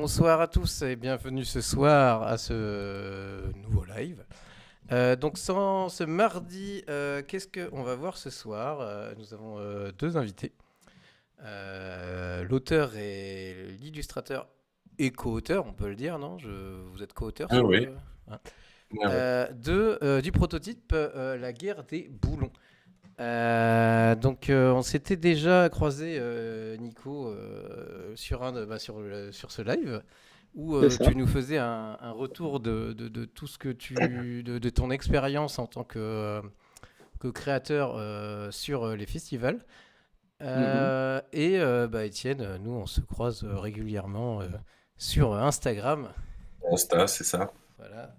Bonsoir à tous et bienvenue ce soir à ce nouveau live. Donc ce mardi, qu'est-ce qu'on va voir ce soir? Nous avons deux invités. L'auteur et l'illustrateur et co-auteur, on peut le dire, non? Vous êtes co-auteur Ah sur oui, le... hein. ah ouais. Du prototype La guerre des boulons. On s'était déjà croisé, Nico, sur ce live où C'est ça. tu nous faisais un retour de tout ce que de ton expérience en tant que créateur sur les festivals. Mhm. Étienne, nous on se croise régulièrement sur Instagram, Insta, c'est ça. voilà,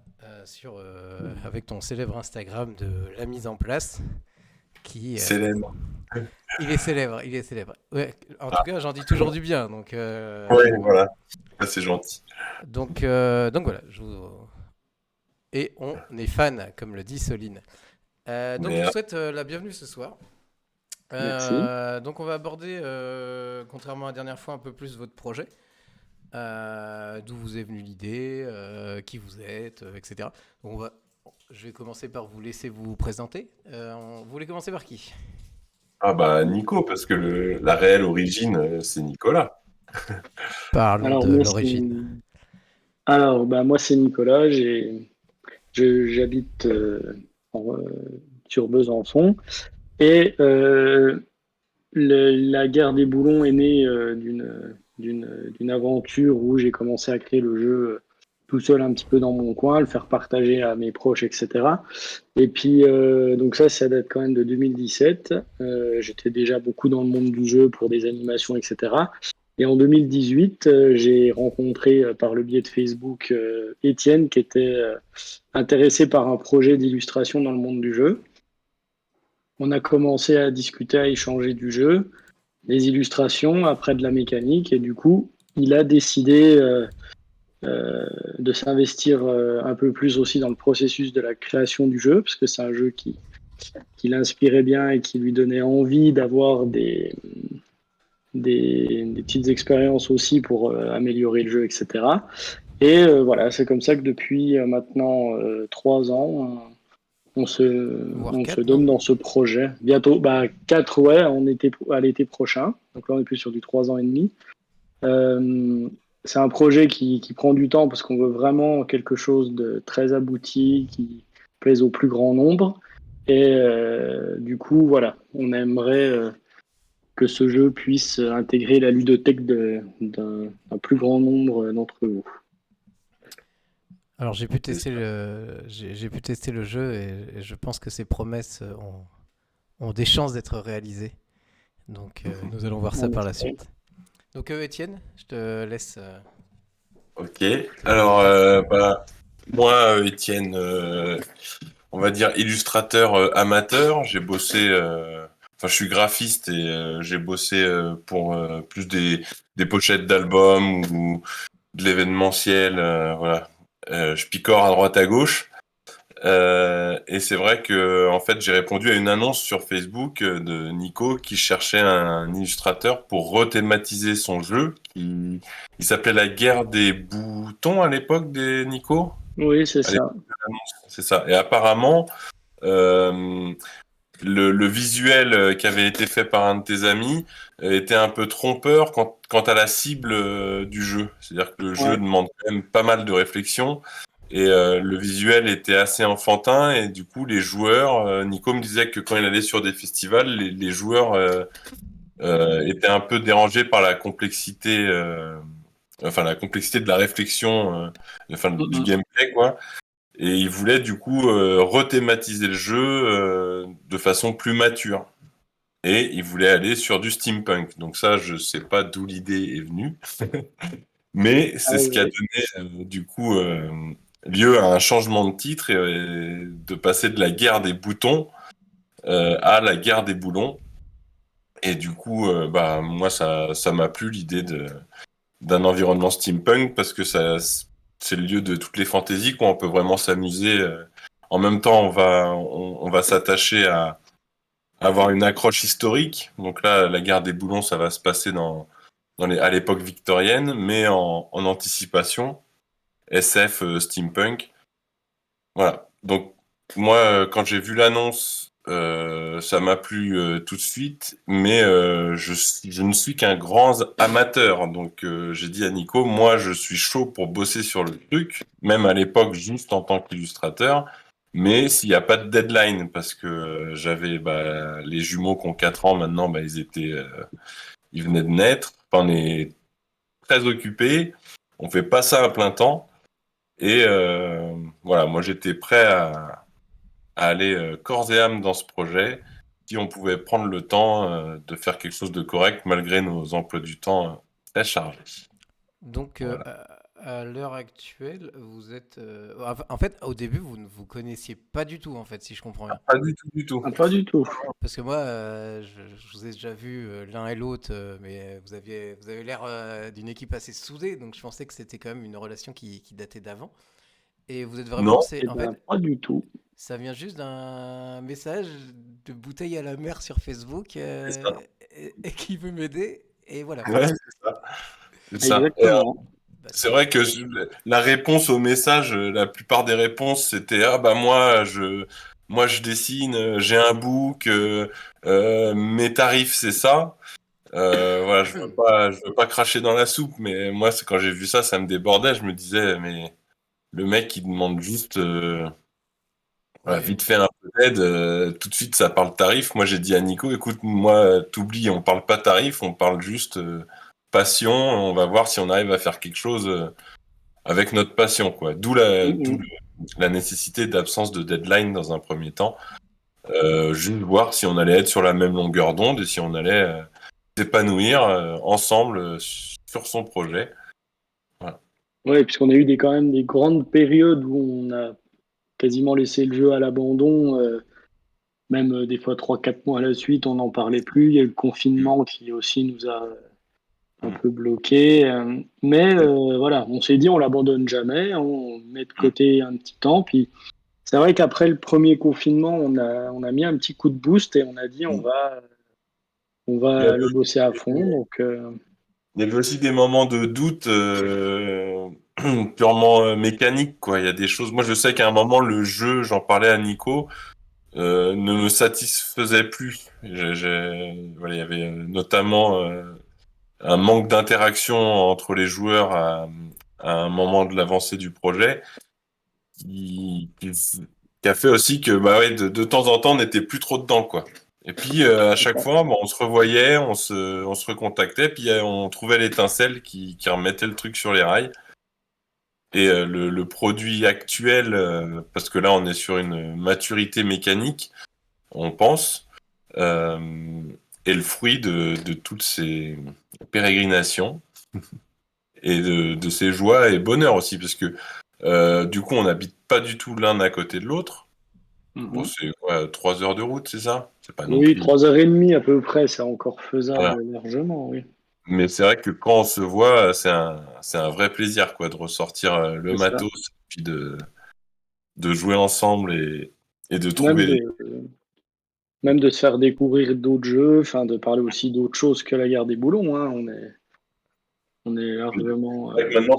avec ton célèbre Instagram de la mise en place qui Célèbre. il est célèbre, il est célèbre. Ouais, en tout Ah, cas, j'en dis toujours du bien. ouais, voilà. Ah, c'est gentil. Donc voilà, et on est fan, comme le dit Soline. Donc je vous Merde. souhaite la bienvenue ce soir. Merci. Donc on va aborder, contrairement à la dernière fois, un peu plus votre projet. D'où vous est venue l'idée, qui vous êtes, etc. Je vais commencer par vous laisser vous présenter. Vous voulez commencer par qui? Ah bah Nico, parce que la réelle origine, c'est Nicolas. Parlons Alors de moi l'origine. moi c'est Nicolas. J'habite sur Besançon et la guerre des boulons est née d'une aventure où j'ai commencé à créer le jeu tout seul un petit peu dans mon coin, le faire partager à mes proches, etc. Et puis donc ça date quand même de 2017. J'étais déjà beaucoup dans le monde du jeu pour des animations, etc. Et en 2018, j'ai rencontré par le biais de Facebook Étienne qui était intéressé par un projet d'illustration dans le monde du jeu. On a commencé à discuter, à échanger du jeu, des illustrations, après de la mécanique, et du coup, il a décidé de s'investir un peu plus aussi dans le processus de la création du jeu, parce que c'est un jeu qui l'inspirait bien et qui lui donnait envie d'avoir des petites expériences aussi pour améliorer le jeu, etc. Et voilà, c'est comme ça que depuis maintenant 3 ans, Voire on se 4, non? donne dans ce projet. Bientôt, 4, ouais, on était à l'été prochain. Donc là, on est plus sur du 3 ans et demi. Euh, c'est un projet qui prend du temps parce qu'on veut vraiment quelque chose de très abouti, qui plaise au plus grand nombre. Et du coup, voilà, on aimerait que ce jeu puisse intégrer la ludothèque d'un plus grand nombre d'entre vous. Alors C'est ça. j'ai pu tester le jeu et je pense que ses promesses ont des chances d'être réalisées. Nous allons voir ça On par la espère. suite. Donc Étienne, je te laisse Ok. te Alors, présenter. moi, Étienne, on va dire illustrateur amateur. J'ai bossé, enfin, je suis graphiste et j'ai bossé pour plus des pochettes d'albums ou de l'événementiel. Voilà. Je picore à droite à gauche. Et c'est vrai que en fait j'ai répondu à une annonce sur Facebook de Nico qui cherchait un illustrateur pour rethématiser son jeu. Il s'appelait La guerre des boutons à l'époque des Nico. Oui, c'est À l'époque ça. de l'annonce, c'est ça. Et apparemment euh, le visuel qui avait été fait par un de tes amis était un peu trompeur quant à la cible du jeu. C'est-à-dire que le jeu Ouais. demande quand même pas mal de réflexion. Et le visuel était assez enfantin et du coup les joueurs, Nico me disait que quand il allait sur des festivals, les joueurs étaient un peu dérangés par la complexité, enfin la complexité de la réflexion, enfin du Mhm. gameplay quoi. Et il voulait du coup rethématiser le jeu de façon plus mature. Et il voulait aller sur du steampunk. Donc ça, je sais pas d'où l'idée est venue. Mais Ah c'est ce qui a oui. donné du coup lieu à un changement de titre et de passer de la guerre des boutons à la guerre des boulons. Et du coup, moi, ça m'a plu l'idée d'un environnement steampunk parce que c'est le lieu de toutes les fantaisies, quoi. On peut vraiment s'amuser. En même temps, on va s'attacher à avoir une accroche historique. Donc là, la guerre des boulons, ça va se passer à l'époque victorienne, mais en anticipation, SF, steampunk. Voilà. Donc, moi, quand j'ai vu l'annonce, ça m'a plu tout de suite, mais je ne suis qu'un grand amateur. Donc, j'ai dit à Nico, moi, je suis chaud pour bosser sur le truc, même à l'époque, juste en tant qu'illustrateur. Mais s'il n'y a pas de deadline, parce que j'avais les jumeaux qui ont 4 ans maintenant, ils venaient de naître. Enfin, on est très occupés, on fait pas ça à plein temps. Et voilà, moi j'étais prêt à aller corps et âme dans ce projet, si on pouvait prendre le temps de faire quelque chose de correct malgré nos emplois du temps très chargés. Donc, Voilà. à l'heure actuelle, vous êtes. En fait, au début, vous ne vous connaissiez pas du tout, en fait, si je comprends bien. Pas du tout, du tout. Ah, pas du tout. Parce que moi, je vous ai déjà vu l'un et l'autre, mais vous avez l'air d'une équipe assez soudée, donc je pensais que c'était quand même une relation qui datait d'avant. Et vous êtes vraiment. Non, Eh En ben, fait, pas du tout. ça vient juste d'un message de bouteille à la mer sur Facebook c'est ça. et qui veut m'aider. Et voilà. Ouais, c'est ça. C'est ça. Et, Exactement. Bah, c'est vrai que la réponse au message, la plupart des réponses, c'était ah bah moi je dessine, j'ai un book, mes tarifs c'est ça. Voilà, je veux pas cracher dans la soupe, mais moi, c'est quand j'ai vu ça, ça me débordait. Je me disais, mais le mec, il demande juste, voilà, ouais. vite fait un peu d'aide, tout de suite, ça parle tarif. Moi, j'ai dit à Nico, écoute, moi, t'oublies, on parle pas tarif, on parle juste passion. On va voir si on arrive à faire quelque chose avec notre passion, quoi. D'où Mhm. la nécessité d'absence de deadline dans un premier temps. Juste voir si on allait être sur la même longueur d'onde et si on allait s'épanouir ensemble sur son projet. Voilà. Ouais, puisqu'on a eu quand même des grandes périodes où on a quasiment laissé le jeu à l'abandon, même des fois 3-4 mois à la suite, on n'en parlait plus. Il y a eu le confinement qui aussi nous a un Mm. peu bloqué. Mais voilà, on s'est dit on l'abandonne jamais, on met de côté un petit temps. Puis c'est vrai qu'après le premier confinement, on a mis un petit coup de boost et on a dit on Il y va avait le bosser à fond. aussi, Donc il y avait aussi des moments de doute purement mécaniques, quoi. Il y a des choses. Moi, je sais qu'à un moment, le jeu, j'en parlais à Nico, ne me satisfaisait plus. Voilà, il y avait notamment un manque d'interaction entre les joueurs à un moment de l'avancée du projet qui, qui, qui a fait aussi que bah ouais, de temps en temps, on n'était plus trop dedans, quoi. Et puis à chaque fois, bon, on se revoyait, on se recontactait, puis on trouvait l'étincelle qui remettait le truc sur les rails. Et le produit actuel, parce que là, on est sur une maturité mécanique, on pense, euh, est le fruit de toutes ces pérégrinations et de ces joies et bonheurs aussi, parce que du coup, on n'habite pas du tout l'un à côté de l'autre. Bon, mhm. c'est quoi, 3 heures de route, c'est ça? C'est pas non Oui, plus. 3h30 à peu près, c'est encore Voilà. faisable largement, oui. Mais c'est vrai que quand on se voit, c'est un vrai plaisir, quoi, de ressortir le C'est ça. matos, puis de jouer ensemble et de Même trouver. de, même de se faire découvrir d'autres jeux, enfin de parler aussi d'autres choses que la guerre des boulons, hein. On est largement. C'est vrai que maintenant,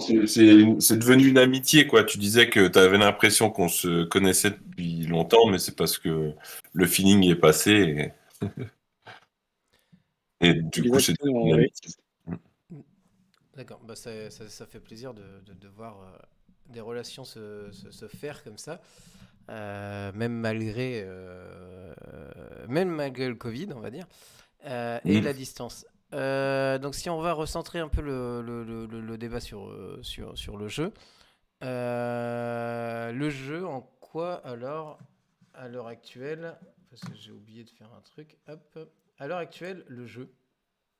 c'est devenu une amitié, quoi. Tu disais que tu avais l'impression qu'on se connaissait depuis longtemps, mais c'est parce que le feeling est passé et du coup, c'est devenu Exactement, une oui. amitié. D'accord, bah ça fait plaisir de voir des relations se faire comme ça, même malgré le Covid, on va dire, et Mm. la distance. Donc si on va recentrer un peu le débat sur le jeu en quoi alors, à l'heure actuelle, parce que j'ai oublié de faire un truc, hop, à l'heure actuelle, le jeu,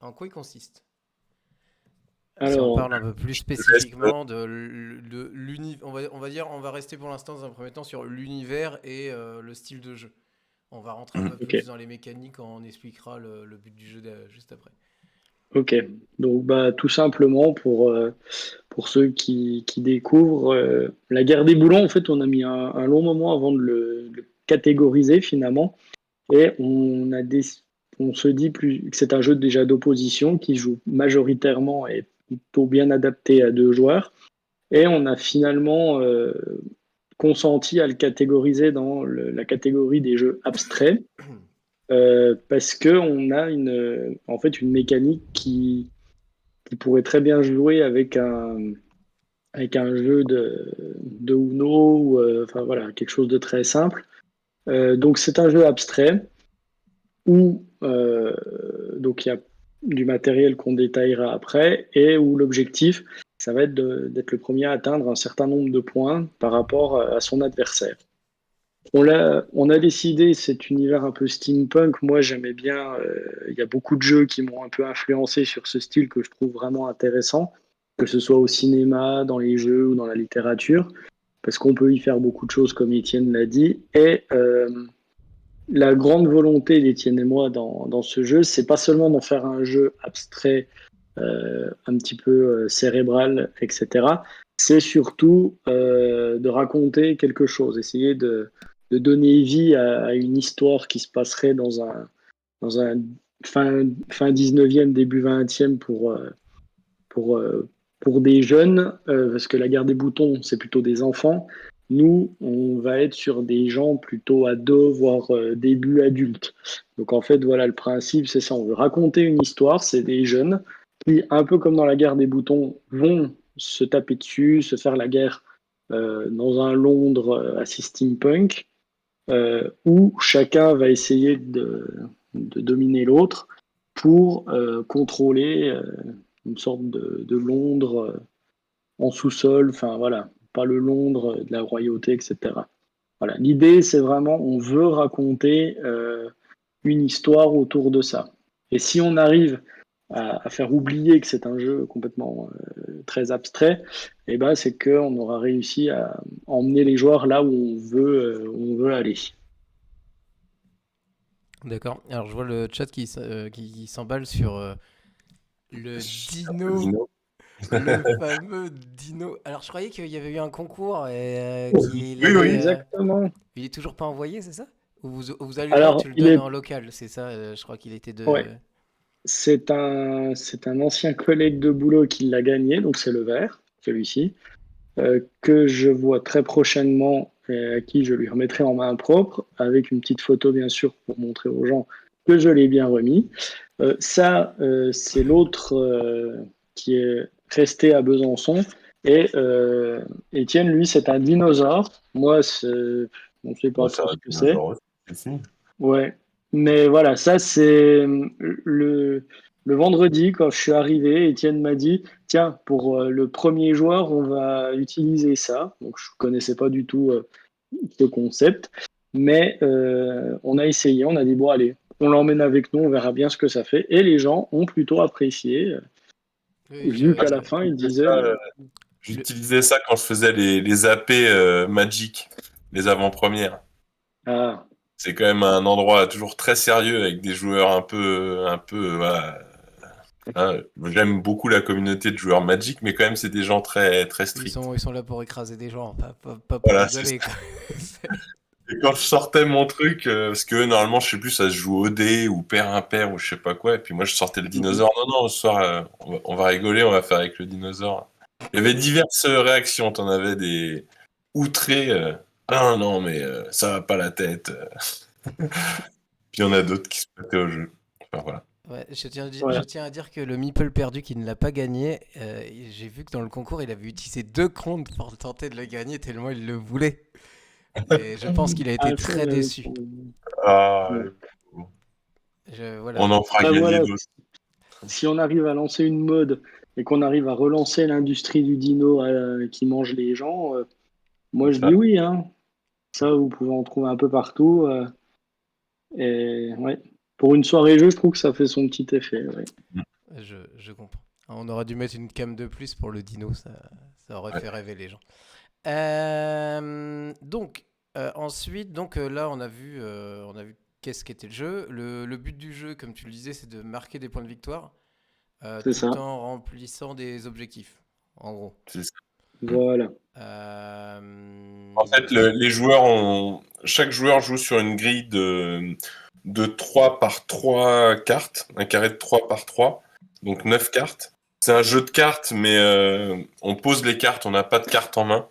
en quoi il consiste? Si on Alors, parle un peu plus Je te laisse, spécifiquement de l'univers, on va dire, on va rester pour l'instant dans un premier temps sur l'univers et le style de jeu. On va rentrer un peu ok, plus dans les mécaniques quand on expliquera le but du jeu juste après. ok. Donc, bah, tout simplement pour ceux qui découvrent, la guerre des boulons, en fait, on a mis un long moment avant de le catégoriser finalement. Et on se dit plus que c'est un jeu déjà d'opposition qui joue majoritairement et plutôt bien adapté à 2 joueurs. Et on a finalement consenti à le catégoriser dans la catégorie des jeux abstraits parce qu'on a en fait une mécanique qui pourrait très bien jouer avec un jeu de Uno ou enfin voilà, quelque chose de très simple. Donc c'est un jeu abstrait où donc il y a du matériel qu'on détaillera après et où l'objectif, ça va être d'être le premier à atteindre un certain nombre de points par rapport à son adversaire. On a décidé cet univers un peu steampunk. Moi, j'aimais bien. Il y a beaucoup de jeux qui m'ont un peu influencé sur ce style que je trouve vraiment intéressant, que ce soit au cinéma, dans les jeux ou dans la littérature, parce qu'on peut y faire beaucoup de choses, comme Étienne l'a dit. Et la grande volonté d'Étienne et moi dans ce jeu, c'est pas seulement d'en faire un jeu abstrait, un petit peu cérébral, etc. C'est surtout de raconter quelque chose, essayer de donner vie à une histoire qui se passerait dans un fin 19e, début 20e pour, pour des jeunes, parce que la guerre des boutons, c'est plutôt des enfants. Nous, on va être sur des gens plutôt ados, voire début adultes. Donc en fait, voilà, le principe, c'est ça. On veut raconter une histoire, c'est des jeunes qui, un peu comme dans la guerre des boutons, vont se taper dessus, se faire la guerre dans un Londres assez steampunk, où chacun va essayer de dominer l'autre pour contrôler une sorte de Londres en sous-sol, enfin voilà, pas le Londres de la royauté, etc. Voilà, l'idée c'est vraiment, on veut raconter une histoire autour de ça. Et si on arrive à faire oublier que c'est un jeu complètement très abstrait, eh ben, c'est qu'on aura réussi à emmener les joueurs là où on veut aller. D'accord. Alors, je vois le chat qui s'emballe sur le dino, Dino. le fameux dino. Alors, je croyais qu'il y avait eu un concours et qu'il Oui, oui. allait. Exactement. Il est toujours pas envoyé, c'est ça? Ou vous allez. Ah, Alors, tu le il donnes est, en local, c'est ça? Je crois qu'il était ouais, de. c'est un ancien collègue de boulot qui l'a gagné, donc c'est le vert, celui-ci, que je vois très prochainement et à qui je lui remettrai en main propre, avec une petite photo bien sûr pour montrer aux gens que je l'ai bien remis. C'est l'autre qui est resté à Besançon. Et Étienne, lui, c'est un dinosaure. Moi, on ne sait pas Bon, ça trop ce reste que c'est. dinosaure aussi. Ouais. Mais voilà, ça, c'est le vendredi, quand je suis arrivé, Étienne m'a dit, tiens, pour le premier joueur, on va utiliser ça. Donc, je ne connaissais pas du tout ce concept. Mais on a essayé, on a dit, bon, allez, on l'emmène avec nous, on verra bien ce que ça fait. Et les gens ont plutôt apprécié, Oui, vu qu'à la je- fin, ils C'est disaient, ça, le- j'utilisais ça quand je faisais les AP Magic, les avant-premières. ah, C'est quand même un endroit toujours très sérieux avec des joueurs voilà. Hein, j'aime beaucoup la communauté de joueurs Magic, mais quand même c'est des gens très très stricts. ils sont là pour écraser des gens, pas pour Voilà, c'est ça. rigoler, quoi. Et quand je sortais mon truc, parce que normalement je sais plus, ça se joue au dé ou pair impair ou je sais pas quoi, et puis moi je sortais le mhm. dinosaure. Non, non, ce soir on va rigoler, on va faire avec le dinosaure. Il y avait diverses réactions. T'en avais des outrés. Ah non, mais ça va pas la tête. Puis il y en a d'autres qui se prêtaient au jeu. Enfin, voilà. Ouais, je Voilà. tiens à dire que le Meeple perdu qui ne l'a pas gagné, j'ai vu que dans le concours, il avait utilisé 2 comptes pour tenter de le gagner tellement il le voulait. Et je pense qu'il a été Ah, ça, très déçu. Ah, ouais. Voilà. on en fera Après, gagner voilà, d'autres. si on arrive à lancer une mode et qu'on arrive à relancer l'industrie du dino qui mange les gens, moi je dis Ça. oui, hein. Ça, vous pouvez en trouver un peu partout. Et ouais, pour une soirée jeu, je trouve que ça fait son petit effet. Ouais. Je comprends. On aurait dû mettre une cam de plus pour le dino, ça aurait Ouais. fait rêver les gens. Donc, ensuite, là, on a vu qu'est-ce qu'était le jeu. Le but du jeu, comme tu le disais, c'est de marquer des points de victoire C'est tout ça. en remplissant des objectifs, en gros. C'est ça. Voilà. En fait, les joueurs chaque joueur joue sur une grille de 3 par 3 cartes, un carré de 3 par 3, donc 9 cartes. C'est un jeu de cartes, mais on pose les cartes, on n'a pas de cartes en main.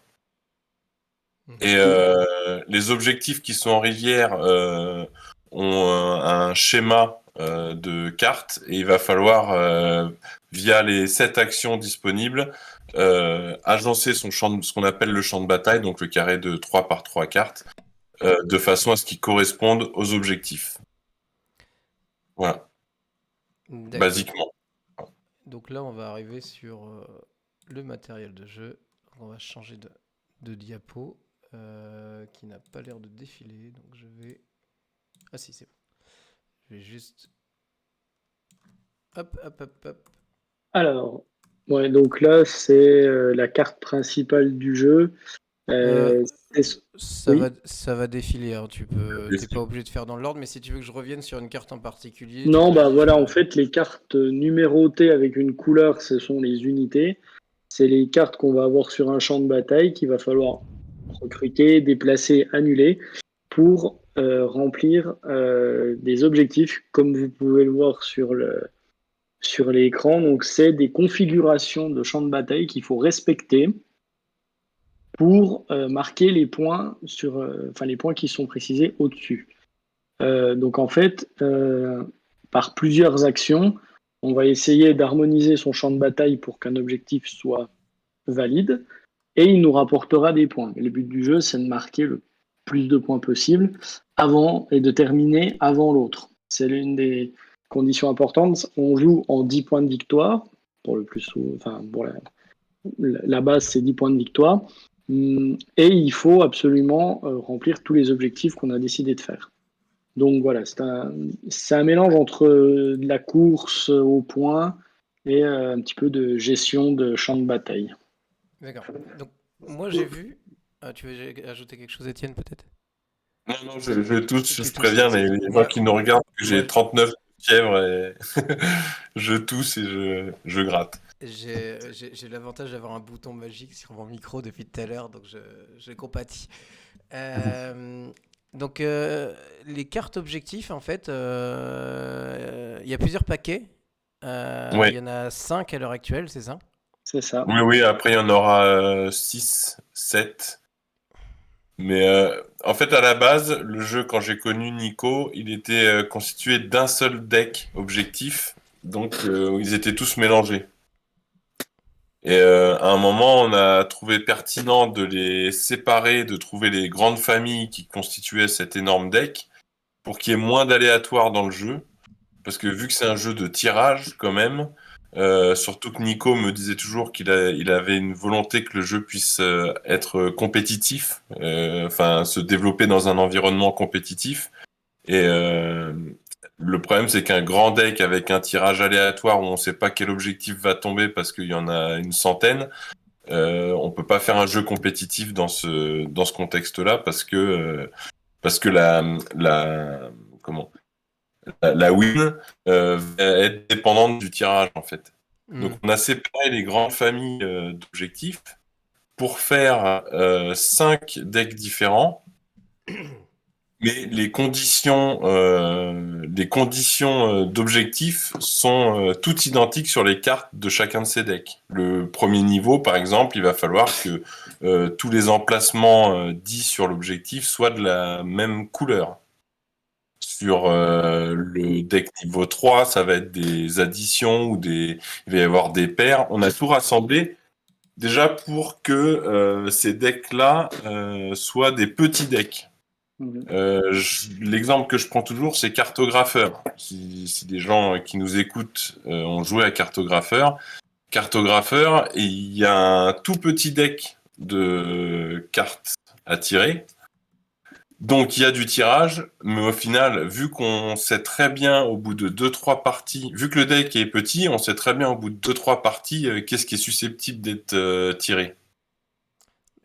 Et les objectifs qui sont en rivière ont un schéma de cartes et il va falloir, via les 7 actions disponibles, agencer ce qu'on appelle le champ de bataille, donc le carré de 3 par 3 cartes, de façon à ce qu'il corresponde aux objectifs. Voilà, D'accord. basiquement. Donc là, on va arriver sur le matériel de jeu. On va changer de diapo qui n'a pas l'air de défiler. Donc je vais... Ah si, c'est bon. Je vais juste... Hop, hop, hop, hop. Alors, ouais, donc là, c'est la carte principale du jeu. Oui. Ça va défiler. Hein. T'es pas obligé de faire dans l'ordre, mais si tu veux que je revienne sur une carte en particulier... Non, bah voilà, en fait, les cartes numérotées avec une couleur, ce sont les unités. C'est les cartes qu'on va avoir sur un champ de bataille qu'il va falloir recruter, déplacer, annuler pour remplir des objectifs, comme vous pouvez le voir sur l'écran. Donc, c'est des configurations de champs de bataille qu'il faut respecter pour marquer les points les points qui sont précisés au-dessus. Donc en fait, par plusieurs actions, on va essayer d'harmoniser son champ de bataille pour qu'un objectif soit valide et il nous rapportera des points. Et le but du jeu, c'est de marquer le plus de points possible avant et de terminer avant l'autre. C'est l'une des conditions importantes. On joue en 10 points de victoire. Pour le plus, enfin, pour la base, c'est 10 points de victoire. Et il faut absolument remplir tous les objectifs qu'on a décidé de faire. Donc voilà, c'est un mélange entre de la course au point et un petit peu de gestion de champ de bataille. D'accord. Donc moi j'ai vu... tu veux ajouter quelque chose, Étienne, peut-être? Non, je tousse, Tu je tousses. préviens les gens Ouais. qui nous regardent que j'ai Ouais. 39 de fièvre et je tousse et je gratte. J'ai l'avantage d'avoir un bouton magique sur mon micro depuis tout à l'heure, donc je compatis. Donc, les cartes objectifs, en fait, il y a plusieurs paquets. Il y en a 5 à l'heure actuelle, c'est ça? C'est ça. Oui, après il y en aura 6, 7. Mais en fait, à la base, le jeu, quand j'ai connu Nico, il était constitué d'un seul deck objectif. Donc, ils étaient tous mélangés. Et à un moment, on a trouvé pertinent de les séparer, de trouver les grandes familles qui constituaient cet énorme deck pour qu'il y ait moins d'aléatoires dans le jeu. Parce que vu que c'est un jeu de tirage, quand même, surtout que Nico me disait toujours qu'il avait une volonté que le jeu puisse être compétitif, enfin se développer dans un environnement compétitif. Et le problème, c'est qu'un grand deck avec un tirage aléatoire où on ne sait pas quel objectif va tomber parce qu'il y en a une centaine, on peut pas faire un jeu compétitif dans ce contexte-là parce que comment la win va être dépendante du tirage en fait. Donc on a séparé les grandes familles d'objectifs pour faire 5 decks différents. Mais les conditions d'objectifs sont toutes identiques sur les cartes de chacun de ces decks. Le premier niveau, par exemple, il va falloir que tous les emplacements dits sur l'objectif soient de la même couleur. Sur le deck niveau 3, ça va être des additions ou il va y avoir des paires. On a tout rassemblé déjà pour que ces decks-là soient des petits decks. L'exemple que je prends toujours, c'est Cartographeur. Si des gens qui nous écoutent ont joué à Cartographeur, il y a un tout petit deck de cartes à tirer. Donc il y a du tirage, mais au final, vu qu'on sait très bien au bout de 2-3 parties, vu que le deck est petit, on sait très bien au bout de 2-3 parties qu'est-ce qui est susceptible d'être tiré.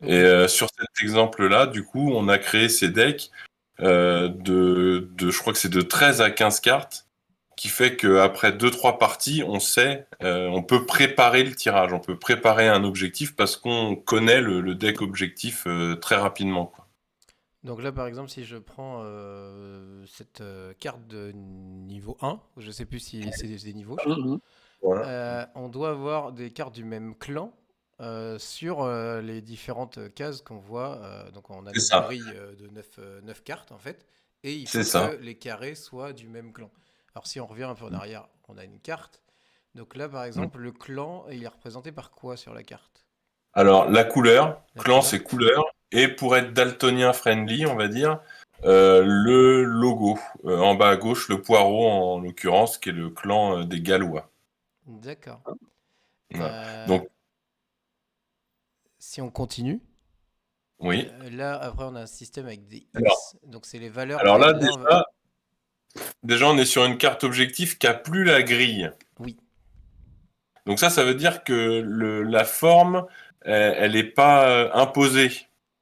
Et sur cet exemple-là, du coup, on a créé ces decks je crois que c'est de 13 à 15 cartes, qui fait qu'après 2-3 parties, on sait, on peut préparer le tirage, on peut préparer un objectif parce qu'on connaît le deck objectif très rapidement, quoi. Donc là, par exemple, si je prends cette carte de niveau 1, je sais plus si c'est des niveaux, je crois, Mhm. Voilà. on doit avoir des cartes du même clan sur les différentes cases qu'on voit. Donc on a C'est notre ça. grille de 9 cartes, en fait, et il C'est faut ça. que les carrés soient du même clan. Alors si on revient un peu en arrière, on a une carte. Donc là, par Mm. exemple, le clan, il est représenté par quoi sur la carte? Alors, la couleur, La clan, couleur? c'est couleur. Et pour être daltonien friendly, on va dire, le logo. En bas à gauche, le poireau, en l'occurrence, qui est le clan des Gallois. D'accord. Voilà. Euh, Donc, si on continue, oui. là, après, on a un système avec des Alors, X. Donc c'est les valeurs alors de là, l'un. déjà, on est sur une carte objectif qui a plus la grille. Oui. Donc ça veut dire que la forme, elle n'est pas imposée.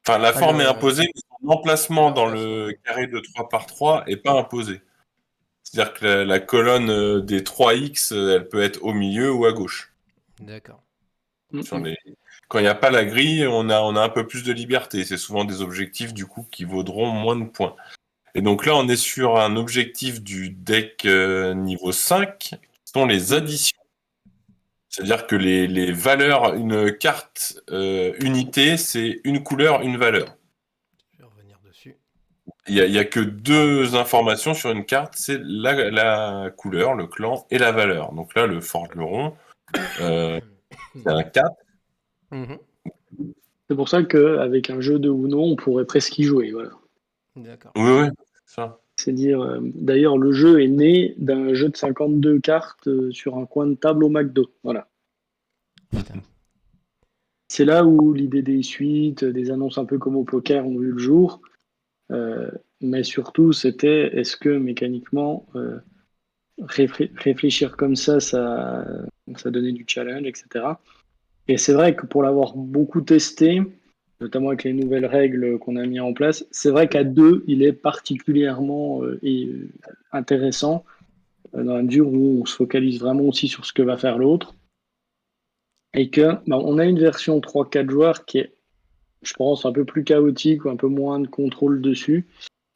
Enfin, la Ah, forme est imposée, mais son emplacement dans l'emplacement. le carré de 3 par 3 est pas imposé. C'est-à-dire que la colonne des 3x, elle peut être au milieu ou à gauche. D'accord. Sur Mhm. les... Quand il n'y a pas la grille, on a un peu plus de liberté. C'est souvent des objectifs, du coup, qui vaudront moins de points. Et donc là, on est sur un objectif du deck niveau 5, qui sont les additions. C'est-à-dire que les valeurs, une carte unité, c'est une couleur, une valeur. Je vais revenir dessus. Il y a que deux informations sur une carte, c'est la couleur, le clan et la valeur. Donc là, le forgeron, c'est un 4. Mhm. C'est pour ça qu'avec un jeu de Uno, on pourrait presque y jouer. Voilà. D'accord. Oui, oui, c'est ça. C'est dire, d'ailleurs, le jeu est né d'un jeu de 52 cartes sur un coin de table au McDo. Voilà. Putain. C'est là où l'idée des suites, des annonces un peu comme au poker ont vu le jour. Euh, mais surtout, c'était est-ce que mécaniquement, réfléchir comme ça donnait du challenge, etc. Et c'est vrai que pour l'avoir beaucoup testé, notamment avec les nouvelles règles qu'on a mis en place, c'est vrai qu'à deux, il est particulièrement intéressant dans la mesure où on se focalise vraiment aussi sur ce que va faire l'autre. Et que on a une version 3-4 joueurs qui est, je pense, un peu plus chaotique ou un peu moins de contrôle dessus.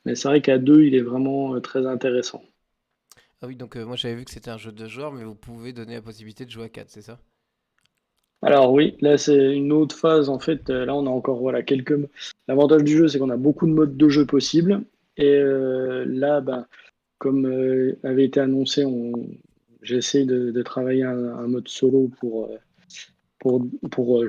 Mais c'est vrai qu'à deux, il est vraiment très intéressant. Ah oui, donc moi j'avais vu que c'était un jeu de joueurs, mais vous pouvez donner la possibilité de jouer à 4, c'est ça? Alors oui, là c'est une autre phase en fait. Là on a encore voilà quelques. L'avantage du jeu c'est qu'on a beaucoup de modes de jeu possibles. Et là, comme avait été annoncé, j'essaie de travailler un mode solo pour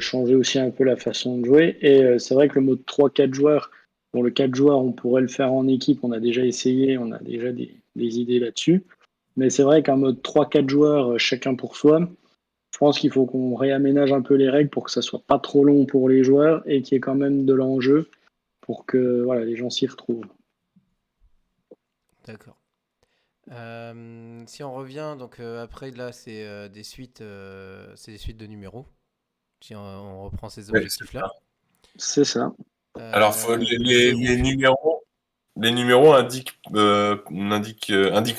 changer aussi un peu la façon de jouer. Et c'est vrai que le mode 3-4 joueurs, bon le 4 joueurs on pourrait le faire en équipe, on a déjà essayé, on a déjà des idées là-dessus. Mais c'est vrai qu'un mode 3-4 joueurs chacun pour soi, je pense qu'il faut qu'on réaménage un peu les règles pour que ça soit pas trop long pour les joueurs et qu'il y ait quand même de l'enjeu pour que voilà, les gens s'y retrouvent. D'accord. Si on revient, donc après là c'est des suites de numéros. Si on reprend ces Ouais, c'est objectifs-là. ça. C'est ça. Alors, De zéro. les numéros indiquent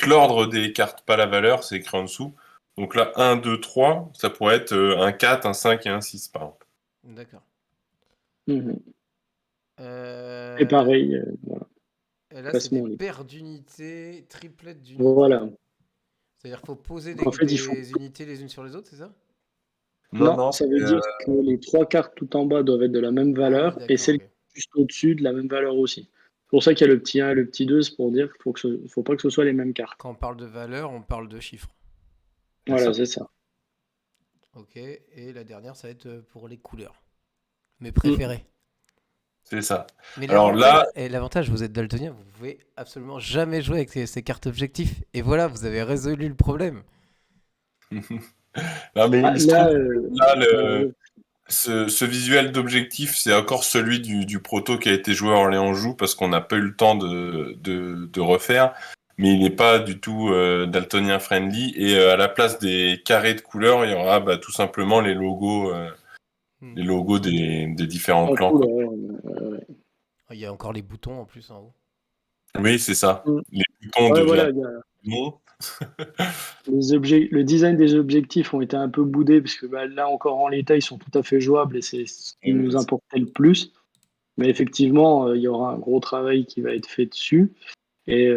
l'ordre des cartes, pas la valeur, c'est écrit en dessous. Donc là, 1, 2, 3, ça pourrait être un 4, un 5 et un 6, par exemple. D'accord. Mhm. Et Euh, pareil, voilà, et là, c'est des classement libre. paires d'unités, triplettes d'unités. Voilà. C'est-à-dire qu'il faut poser Donc, en fait, il faut. des unités les unes sur les autres, c'est ça? Non, Non, non, ça veut dire que les trois cartes tout en bas doivent être de la même Ah oui, valeur et d'accord, celle ok. juste au-dessus de la même valeur aussi. C'est pour ça qu'il y a le petit 1 et le petit 2, c'est pour dire qu'il faut pas que ce soit les mêmes cartes. Quand on parle de valeur, on parle de chiffres. c'est Voilà, ça. c'est ça. Ok, et la dernière, ça va être pour les couleurs. Mes Mm. préférées. C'est ça. Mais Alors là, l'avantage, vous êtes daltonien, vous pouvez absolument jamais jouer avec ces cartes objectifs. Et voilà, vous avez résolu le problème. non, mais Ah, il se trouve là, que là, ouais, ce visuel d'objectif, c'est encore celui du proto qui a été joué à Orléans Joue parce qu'on n'a pas eu le temps de refaire. Mais il n'est pas du tout daltonien friendly. Et à la place des carrés de couleurs, il y aura tout simplement Hmm. les logos des différents en clans, quoi. couleur. Il y a encore les boutons en plus en haut. Oui, c'est ça. Mm. Les boutons Ouais, deviennent voilà, il y a non. le design des objectifs ont été un peu boudés parce que là encore en l'état ils sont tout à fait jouables et c'est ce qui nous importait le plus. Mais effectivement, il y aura un gros travail qui va être fait dessus. Et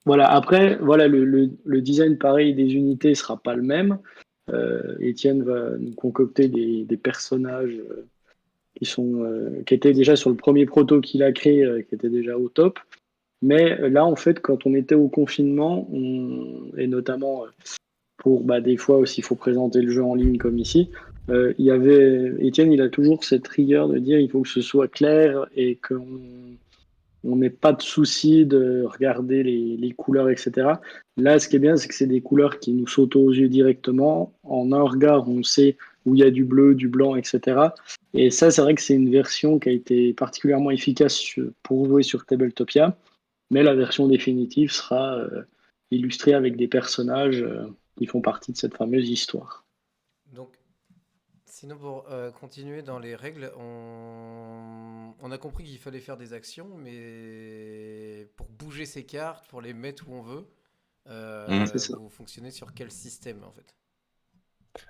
voilà, après, voilà, le design pareil des unités sera pas le même. Étienne va nous concocter des personnages qui étaient déjà sur le premier proto qu'il a créé, qui était déjà au top. Mais là, en fait, quand on était au confinement, et notamment pour des fois aussi, il faut présenter le jeu en ligne comme ici. Étienne, il a toujours cette rigueur de dire il faut que ce soit clair et qu'on n'ait pas de souci de regarder les couleurs, etc. Là, ce qui est bien, c'est que c'est des couleurs qui nous sautent aux yeux directement. En un regard, on sait où il y a du bleu, du blanc, etc. Et ça, c'est vrai que c'est une version qui a été particulièrement efficace pour jouer sur Tabletopia. Mais la version définitive sera illustrée avec des personnages qui font partie de cette fameuse histoire. Donc, sinon, pour continuer dans les règles, on a compris qu'il fallait faire des actions, mais pour bouger ces cartes, pour les mettre où on veut, Mm. C'est ça. vous fonctionnez sur quel système en fait?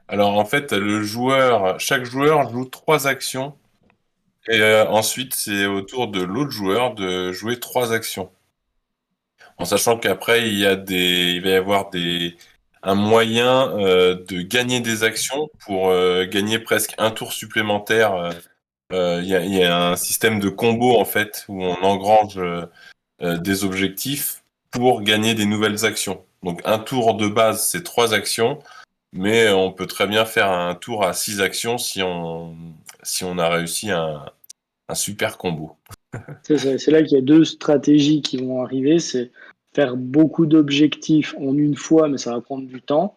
Alors en fait, chaque joueur joue 3 actions et ensuite c'est au tour de l'autre joueur de jouer 3 actions. En sachant qu'après il va y avoir un moyen de gagner des actions pour gagner presque un tour supplémentaire. Il y a un système de combo en fait où on engrange des objectifs pour gagner des nouvelles actions. Donc un tour de base, c'est 3 actions, mais on peut très bien faire un tour à 6 actions si on a réussi un super combo. C'est ça. C'est là qu'il y a deux stratégies qui vont arriver. C'est faire beaucoup d'objectifs en une fois, mais ça va prendre du temps,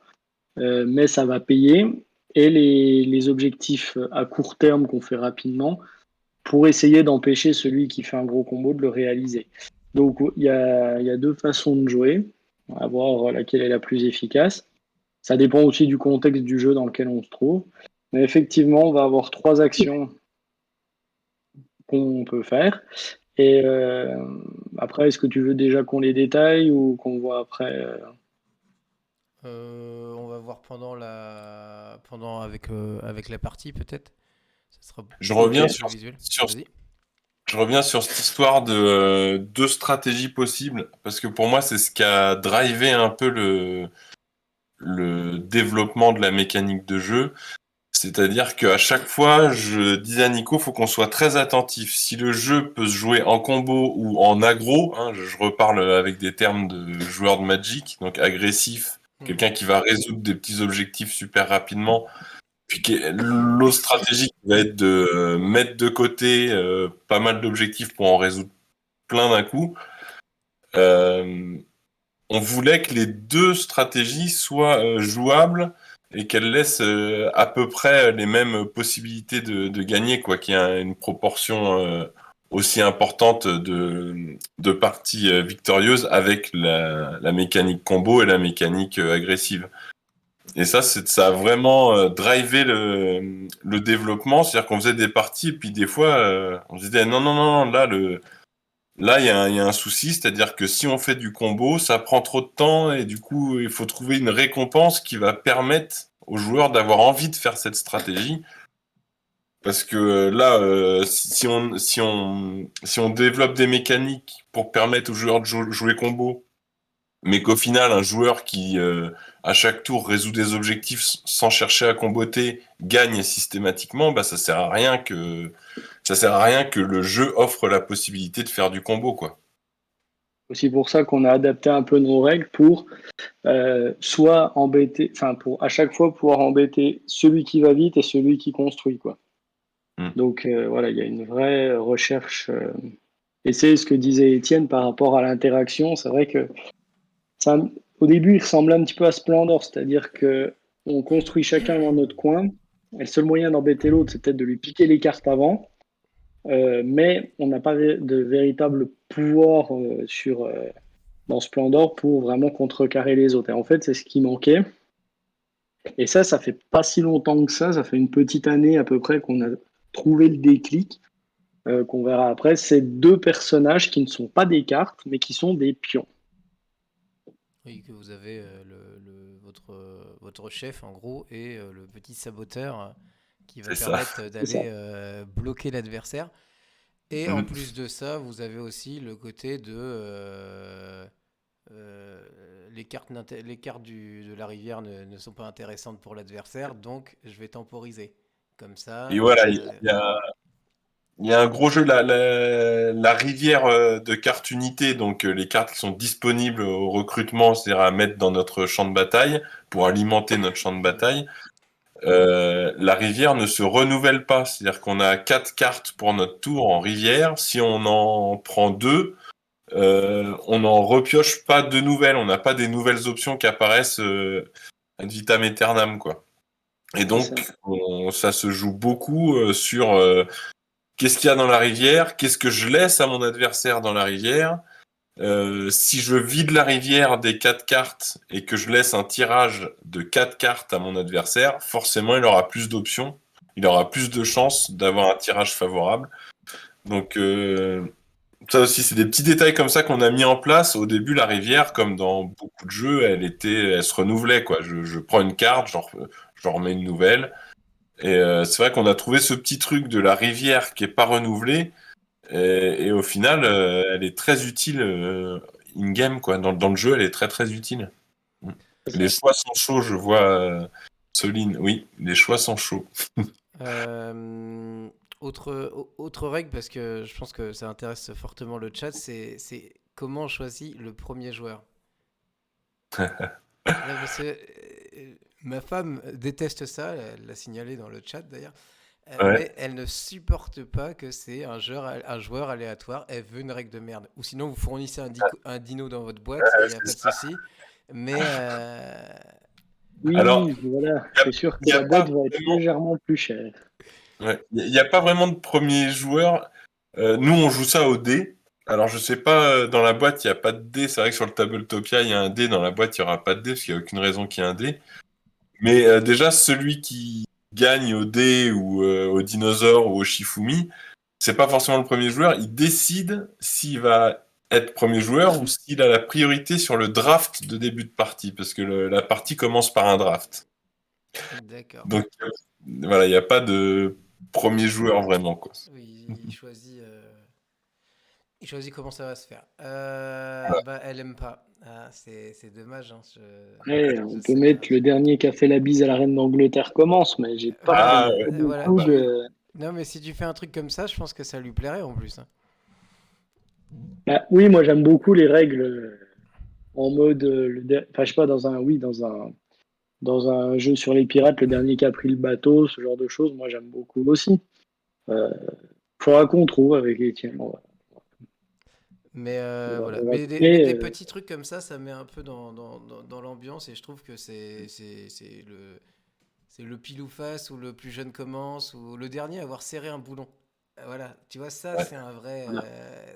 mais ça va payer. Et les objectifs à court terme qu'on fait rapidement pour essayer d'empêcher celui qui fait un gros combo de le réaliser. Donc il y a deux façons de jouer, à voir laquelle est la plus efficace. Ça dépend aussi du contexte du jeu dans lequel on se trouve. Mais effectivement, on va avoir 3 actions qu'on peut faire. Et après, est-ce que tu veux déjà qu'on les détaille ou qu'on voit après On va voir avec la partie peut-être. Ça sera Je Ok. reviens plus visuel. sur Vas-y. Je reviens sur cette histoire de deux stratégies possibles, parce que pour moi, c'est ce qui a drivé un peu le développement de la mécanique de jeu. C'est-à-dire qu'à chaque fois, je disais à Nico, faut qu'on soit très attentif. Si le jeu peut se jouer en combo ou en aggro, hein, je reparle avec des termes de joueur de Magic, donc agressif, Mhm. quelqu'un qui va résoudre des petits objectifs super rapidement. Puis l'autre stratégie qui va être de mettre de côté pas mal d'objectifs pour en résoudre plein d'un coup. Euh, on voulait que les deux stratégies soient jouables et qu'elles laissent à peu près les mêmes possibilités de gagner, quoi, qu'il y ait une proportion aussi importante de parties victorieuses avec la mécanique combo et la mécanique agressive. Et ça a vraiment drivé le développement, c'est-à-dire qu'on faisait des parties et puis des fois on se disait non, non, non, non, là, il y a un souci, c'est-à-dire que si on fait du combo, ça prend trop de temps et du coup, il faut trouver une récompense qui va permettre aux joueurs d'avoir envie de faire cette stratégie. Parce que là, si on développe des mécaniques pour permettre aux joueurs de jouer combo, mais qu'au final, un joueur qui, à chaque tour, résout des objectifs sans chercher à comboter, gagne systématiquement, bah, ça sert à rien que le jeu offre la possibilité de faire du combo, quoi. aussi pour ça qu'on a adapté un peu nos règles pour soit embêter, enfin pour à chaque fois pouvoir embêter celui qui va vite et celui qui construit quoi. Mm. Donc voilà, il y a une vraie recherche. Et c'est ce que disait Étienne par rapport à l'interaction. C'est vrai que ça, au début, il ressemblait un petit peu à Splendor, c'est-à-dire que on construit chacun dans notre coin. Et le seul moyen d'embêter l'autre, c'est peut-être de lui piquer les cartes avant. Mais on n'a pas de véritable pouvoir dans Splendor pour vraiment contrecarrer les autres. Et en fait, c'est ce qui manquait. Et ça fait pas si longtemps que ça fait une petite année à peu près qu'on a trouvé le déclic, qu'on verra après. C'est deux personnages qui ne sont pas des cartes, mais qui sont des pions. Oui, que vous avez votre chef en gros et le petit saboteur qui va C'est ça. permettre ça. d'aller bloquer l'adversaire. Et en Mm. plus de ça, vous avez aussi le côté de les cartes de la rivière ne sont pas intéressantes pour l'adversaire, donc je vais temporiser. Comme ça, Et voilà, il y a un gros jeu, la rivière de cartes unités, donc les cartes qui sont disponibles au recrutement, c'est-à-dire à mettre dans notre champ de bataille pour alimenter notre champ de bataille. La rivière ne se renouvelle pas, c'est-à-dire qu'on a 4 cartes pour notre tour en rivière. Si on en prend 2, on n'en repioche pas de nouvelles. On n'a pas des nouvelles options qui apparaissent ad vitam aeternam, quoi. Et C'est donc, ça. ça se joue beaucoup sur qu'est-ce qu'il y a dans la rivière, qu'est-ce que je laisse à mon adversaire dans la rivière. Si je vide la rivière des 4 cartes et que je laisse un tirage de 4 cartes à mon adversaire, forcément, il aura plus d'options. Il aura plus de chances d'avoir un tirage favorable. Donc, ça aussi, c'est des petits détails comme ça qu'on a mis en place. Au début, la rivière, comme dans beaucoup de jeux, elle se renouvelait, quoi. Je prends une carte, j'en remets une nouvelle. Et c'est vrai qu'on a trouvé ce petit truc de la rivière qui est pas renouvelée. Et au final, elle est très utile in-game, quoi. Dans le jeu, elle est très très utile. Les choix sont chauds, je vois Soline. Oui, les choix sont chauds. Euh, autre règle, parce que je pense que ça intéresse fortement le chat, c'est comment on choisit le premier joueur. Parce que ma femme déteste ça, elle l'a signalé dans le chat d'ailleurs, Ouais. mais elle ne supporte pas que c'est un joueur aléatoire, elle veut une règle de merde. Ou sinon vous fournissez un dino dans votre boîte, il n'y a pas de c'est ça. souci. Mais Alors, Oui, voilà. il C'est sûr que n'y a la pas boîte va être vraiment, légèrement plus chère. ouais, il y a pas vraiment de premier joueur. Nous, on joue ça au dé. Alors, je sais pas, dans la boîte, il n'y a pas de dé. C'est vrai que sur le Tabletopia, il y a un dé. Dans la boîte, il n'y aura pas de dé, parce qu'il n'y a aucune raison qu'il y ait un dé. Mais déjà, celui qui gagne au dé ou au dinosaure ou au Shifumi, c'est pas forcément le premier joueur. Il décide s'il va être premier joueur ou s'il a la priorité sur le draft de début de partie, parce que la partie commence par un draft. d'accord. Donc voilà, il n'y a pas de premier joueur vraiment, quoi. Oui, il choisit comment ça va se faire. Bah, elle aime pas. Ah, c'est dommage. Hein, Après, je on peut sais bien. mettre le dernier qui a fait la bise à la reine d'Angleterre commence, mais j'ai Ah ouais. pas Voilà. beaucoup de. Non, mais si tu fais un truc comme ça, je pense que ça lui plairait en plus. Hein. Bah, oui, moi j'aime beaucoup les règles en mode, enfin je sais pas dans un jeu sur les pirates, le dernier qui a pris le bateau, ce genre de choses, moi j'aime beaucoup aussi. Euh, Faudra qu'on trouve avec Étienne. Mais voilà. On va Mais trouver, des petits trucs comme ça met un peu dans l'ambiance et je trouve que c'est le pile ou face ou le plus jeune commence ou le dernier à avoir serré un boulon. Voilà, tu vois, ça Ouais. c'est un vrai. Voilà.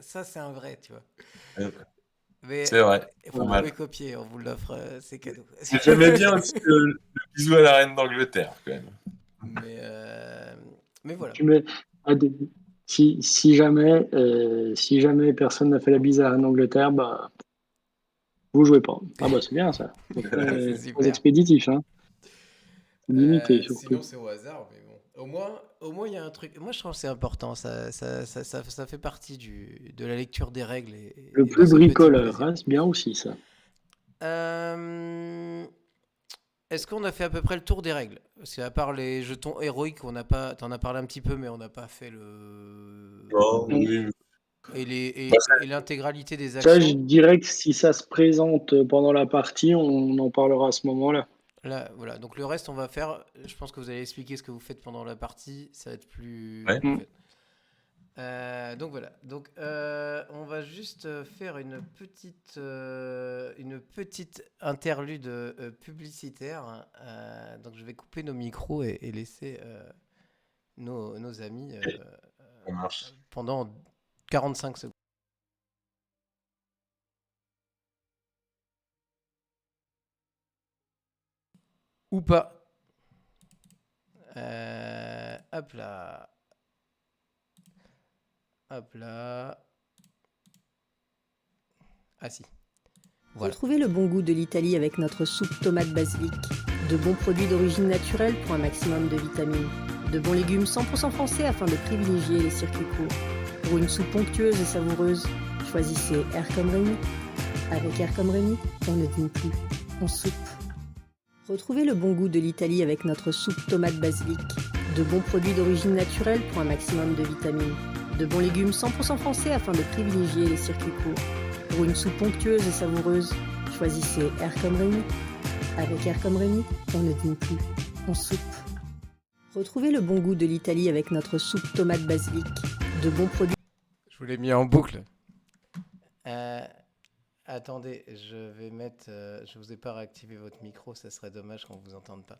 Ça c'est un vrai, tu vois. Euh, Mais C'est vrai, vous pas Voilà. pouvez mal. copier, on vous l'offre, c'est cadeau. Mais j'aimais bien aussi le bisou à la reine d'Angleterre, quand même. mais, euh, mais voilà. Tu mets, à des- si jamais personne n'a fait la bise à la reine d'Angleterre, bah, vous jouez pas. Ah bah c'est bien ça. C'est C'est très super. expéditif, hein. Limité Sinon, surtout. c'est au hasard, mais bon. Au moins, il y a un truc. Moi, je trouve que c'est important. Ça fait partie de la lecture des règles Le et de plus ce petit bricoleur, plaisir. hein, c'est bien aussi ça. Euh, Est-ce qu'on a fait à peu près le tour des règles? Parce qu'à part les jetons héroïques, on n'a pas. T'en as parlé un petit peu, mais on n'a pas fait le. Non, Mm. oui. Bah, Et l'intégralité des Ça, je actions. dirais que si ça se présente pendant la partie, on en parlera à ce moment-là. Là, voilà. Donc le reste, on va faire. Je pense que vous allez expliquer ce que vous faites pendant la partie. Ça va être ouais. plus Mm. fun. Donc voilà. Donc on va juste faire une petite interlude publicitaire. Donc je vais couper nos micros et laisser nos amis Ça marche. pendant 45 secondes. Ou pas. Hop là. Hop là. Ah si. Voilà. Retrouvez le bon goût de l'Italie avec notre soupe tomate basilic. De bons produits d'origine naturelle pour un maximum de vitamines. De bons légumes 100% français afin de privilégier les circuits courts. Pour une soupe onctueuse et savoureuse, choisissez Air comme Rémi. Avec Air comme Rémi, on ne dîne plus, on soupe. Retrouvez le bon goût de l'Italie avec notre soupe tomate basilic. De bons produits d'origine naturelle pour un maximum de vitamines. De bons légumes 100% français afin de privilégier les circuits courts. Pour une soupe onctueuse et savoureuse, choisissez Air comme Rémi. Avec Air comme Rémi, on ne dîne plus, on soupe. Retrouvez le bon goût de l'Italie avec notre soupe tomate basilic. De bons produits. Je vous l'ai mis en boucle. Attendez, je vais mettre. Je vous ai pas réactivé votre micro, ça serait dommage qu'on vous entende pas.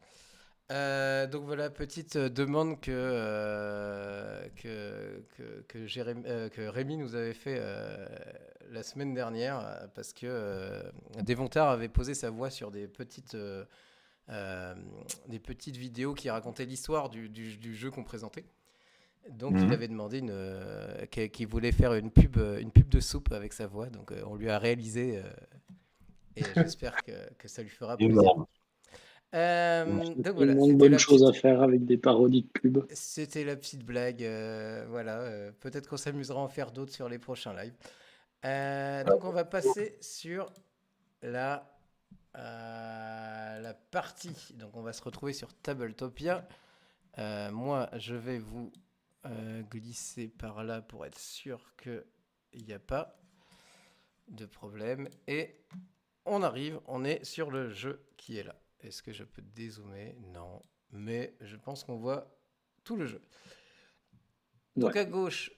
Donc voilà, petite demande que Rémi nous avait fait la semaine dernière parce que Devontar avait posé sa voix sur des petites vidéos qui racontaient l'histoire du jeu qu'on présentait. Donc il avait demandé qu'il voulait faire une pub de soupe avec sa voix. Donc on lui a réalisé et j'espère que ça lui fera plaisir. Donc voilà, Une bonne chose à faire avec des parodies de pub. C'était la petite blague. Voilà, peut-être qu'on s'amusera à en faire d'autres sur les prochains lives. Donc on va passer sur la partie. Donc on va se retrouver sur Tabletopia. Moi, je vais vous glisser par là pour être sûr qu'il n'y a pas de problème. Et on est sur le jeu qui est là. Est-ce que je peux dézoomer? Non. Mais je pense qu'on voit tout le jeu. Donc à gauche,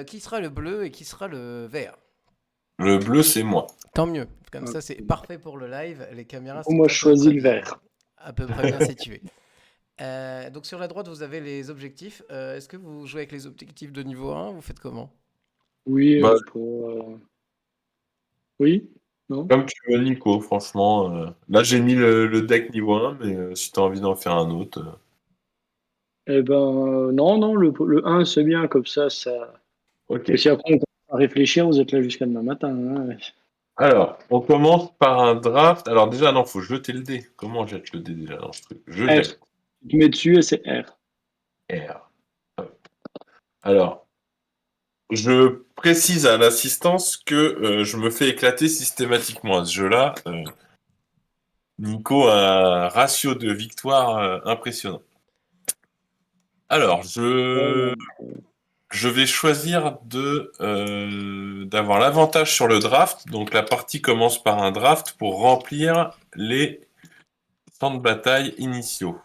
qui sera le bleu et qui sera le vert? Le bleu, c'est moi. Tant mieux. Comme ça, c'est parfait pour le live. Les caméras sont moi, je choisis le vert. À peu près bien situées. Donc sur la droite, vous avez les objectifs. Est-ce que vous jouez avec les objectifs de niveau 1? Vous faites comment? Oui, oui. Non. Comme tu veux, Nico, franchement. Là, j'ai mis le deck niveau 1, mais si tu as envie d'en faire un autre. Eh ben, non, le 1, c'est bien, comme ça. Ok. Et si après on commence à réfléchir, vous êtes là jusqu'à demain matin. Hein. Alors, on commence par un draft. Alors, déjà, non, faut jeter le dé. Comment on jette le dé déjà dans ce truc? Je jette. Tu mets dessus et c'est R. R. Alors, je précise à l'assistance que je me fais éclater systématiquement à ce jeu-là. Nico a un ratio de victoire impressionnant. Alors, je vais choisir d'avoir l'avantage sur le draft. Donc, la partie commence par un draft pour remplir les champs de bataille initiaux.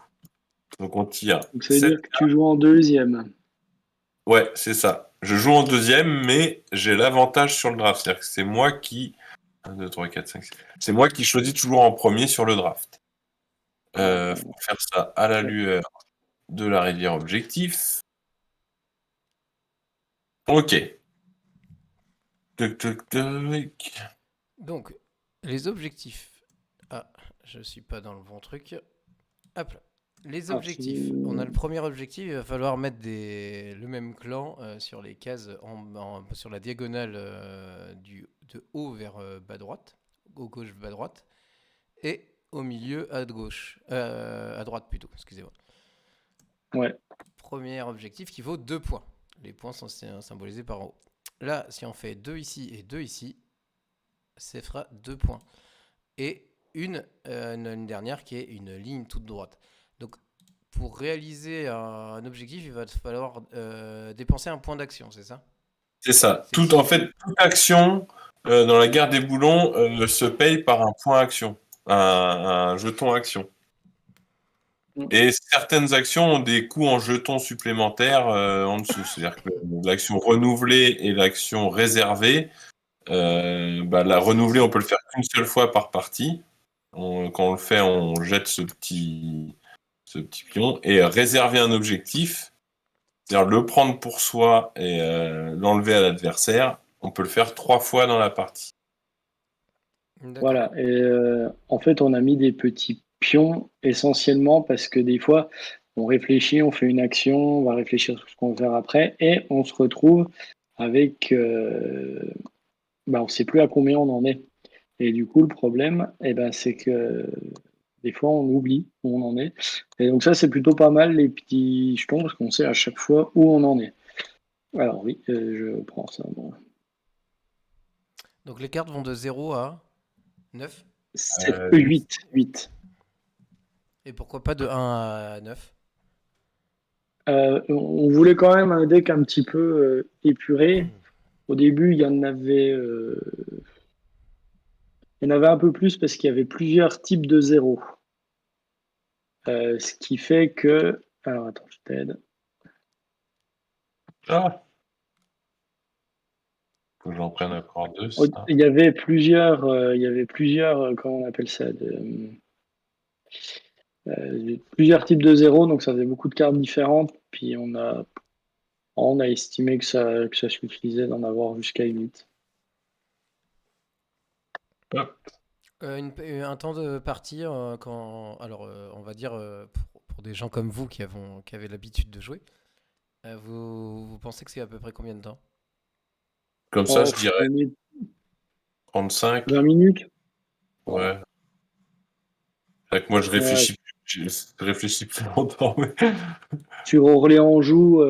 Donc, on tire. Donc, ça veut dire que tu joues en deuxième. Ouais, c'est ça. Je joue en deuxième, mais j'ai l'avantage sur le draft. C'est-à-dire que c'est moi qui... 1, 2, 3, 4, 5, 6. C'est moi qui choisis toujours en premier sur le draft. Faut faire ça à la lueur de la rivière objectif. Ok. Donc, les objectifs. Ah, je suis pas dans le bon truc. Hop là. Les objectifs. On a le premier objectif. Il va falloir mettre le même clan sur les cases, sur la diagonale de haut vers bas droite, au gauche bas droite, et au milieu à gauche, à droite plutôt. Excusez-moi. Ouais. Premier objectif qui vaut 2 points. Les points sont symbolisés par en haut. Là, si on fait 2 ici et 2 ici, ça fera 2 points. Et une dernière qui est une ligne toute droite. Donc, pour réaliser un objectif, il va falloir dépenser un point d'action, c'est ça? C'est ça. Toute action dans la guerre des boulons se paye par un point action, un jeton action. Et certaines actions ont des coûts en jetons supplémentaires en dessous. C'est-à-dire que l'action renouvelée et l'action réservée, la renouvelée, on peut le faire qu'une seule fois par partie. Quand on le fait, on jette ce petit pion. Et réserver un objectif, c'est-à-dire le prendre pour soi et l'enlever à l'adversaire, on peut le faire 3 fois dans la partie. D'accord. Voilà. Et en fait, on a mis des petits pions essentiellement parce que des fois, on réfléchit, on fait une action, on va réfléchir sur ce qu'on va faire après et on se retrouve avec... on ne sait plus à combien on en est. Et du coup, le problème, c'est que Des fois, on oublie où on en est. Et donc ça, c'est plutôt pas mal, les petits jetons, parce qu'on sait à chaque fois où on en est. Alors oui, je prends ça. Bon. Donc les cartes vont de 0 à 9. 7, 8, 8. Et pourquoi pas de 1 à 9? On voulait quand même un deck un petit peu épuré. Au début, il y en avait un peu plus parce qu'il y avait plusieurs types de zéros. Ce qui fait que... Alors attends, je t'aide. Ah, faut que j'en prenne encore deux, ça. Il y avait plusieurs, comment on appelle ça, plusieurs types de zéros, donc ça faisait beaucoup de cartes différentes. Puis on a estimé que ça suffisait d'en avoir jusqu'à 8. Hop. Un temps de partie, on va dire pour des gens comme vous qui avaient l'habitude de jouer, vous pensez que c'est à peu près combien de temps? Comme ça, je dirais 35. 20 minutes. Ouais. C'est vrai que moi, je Ouais. réfléchis plus longtemps. Mais... Sur Orléans-Joux,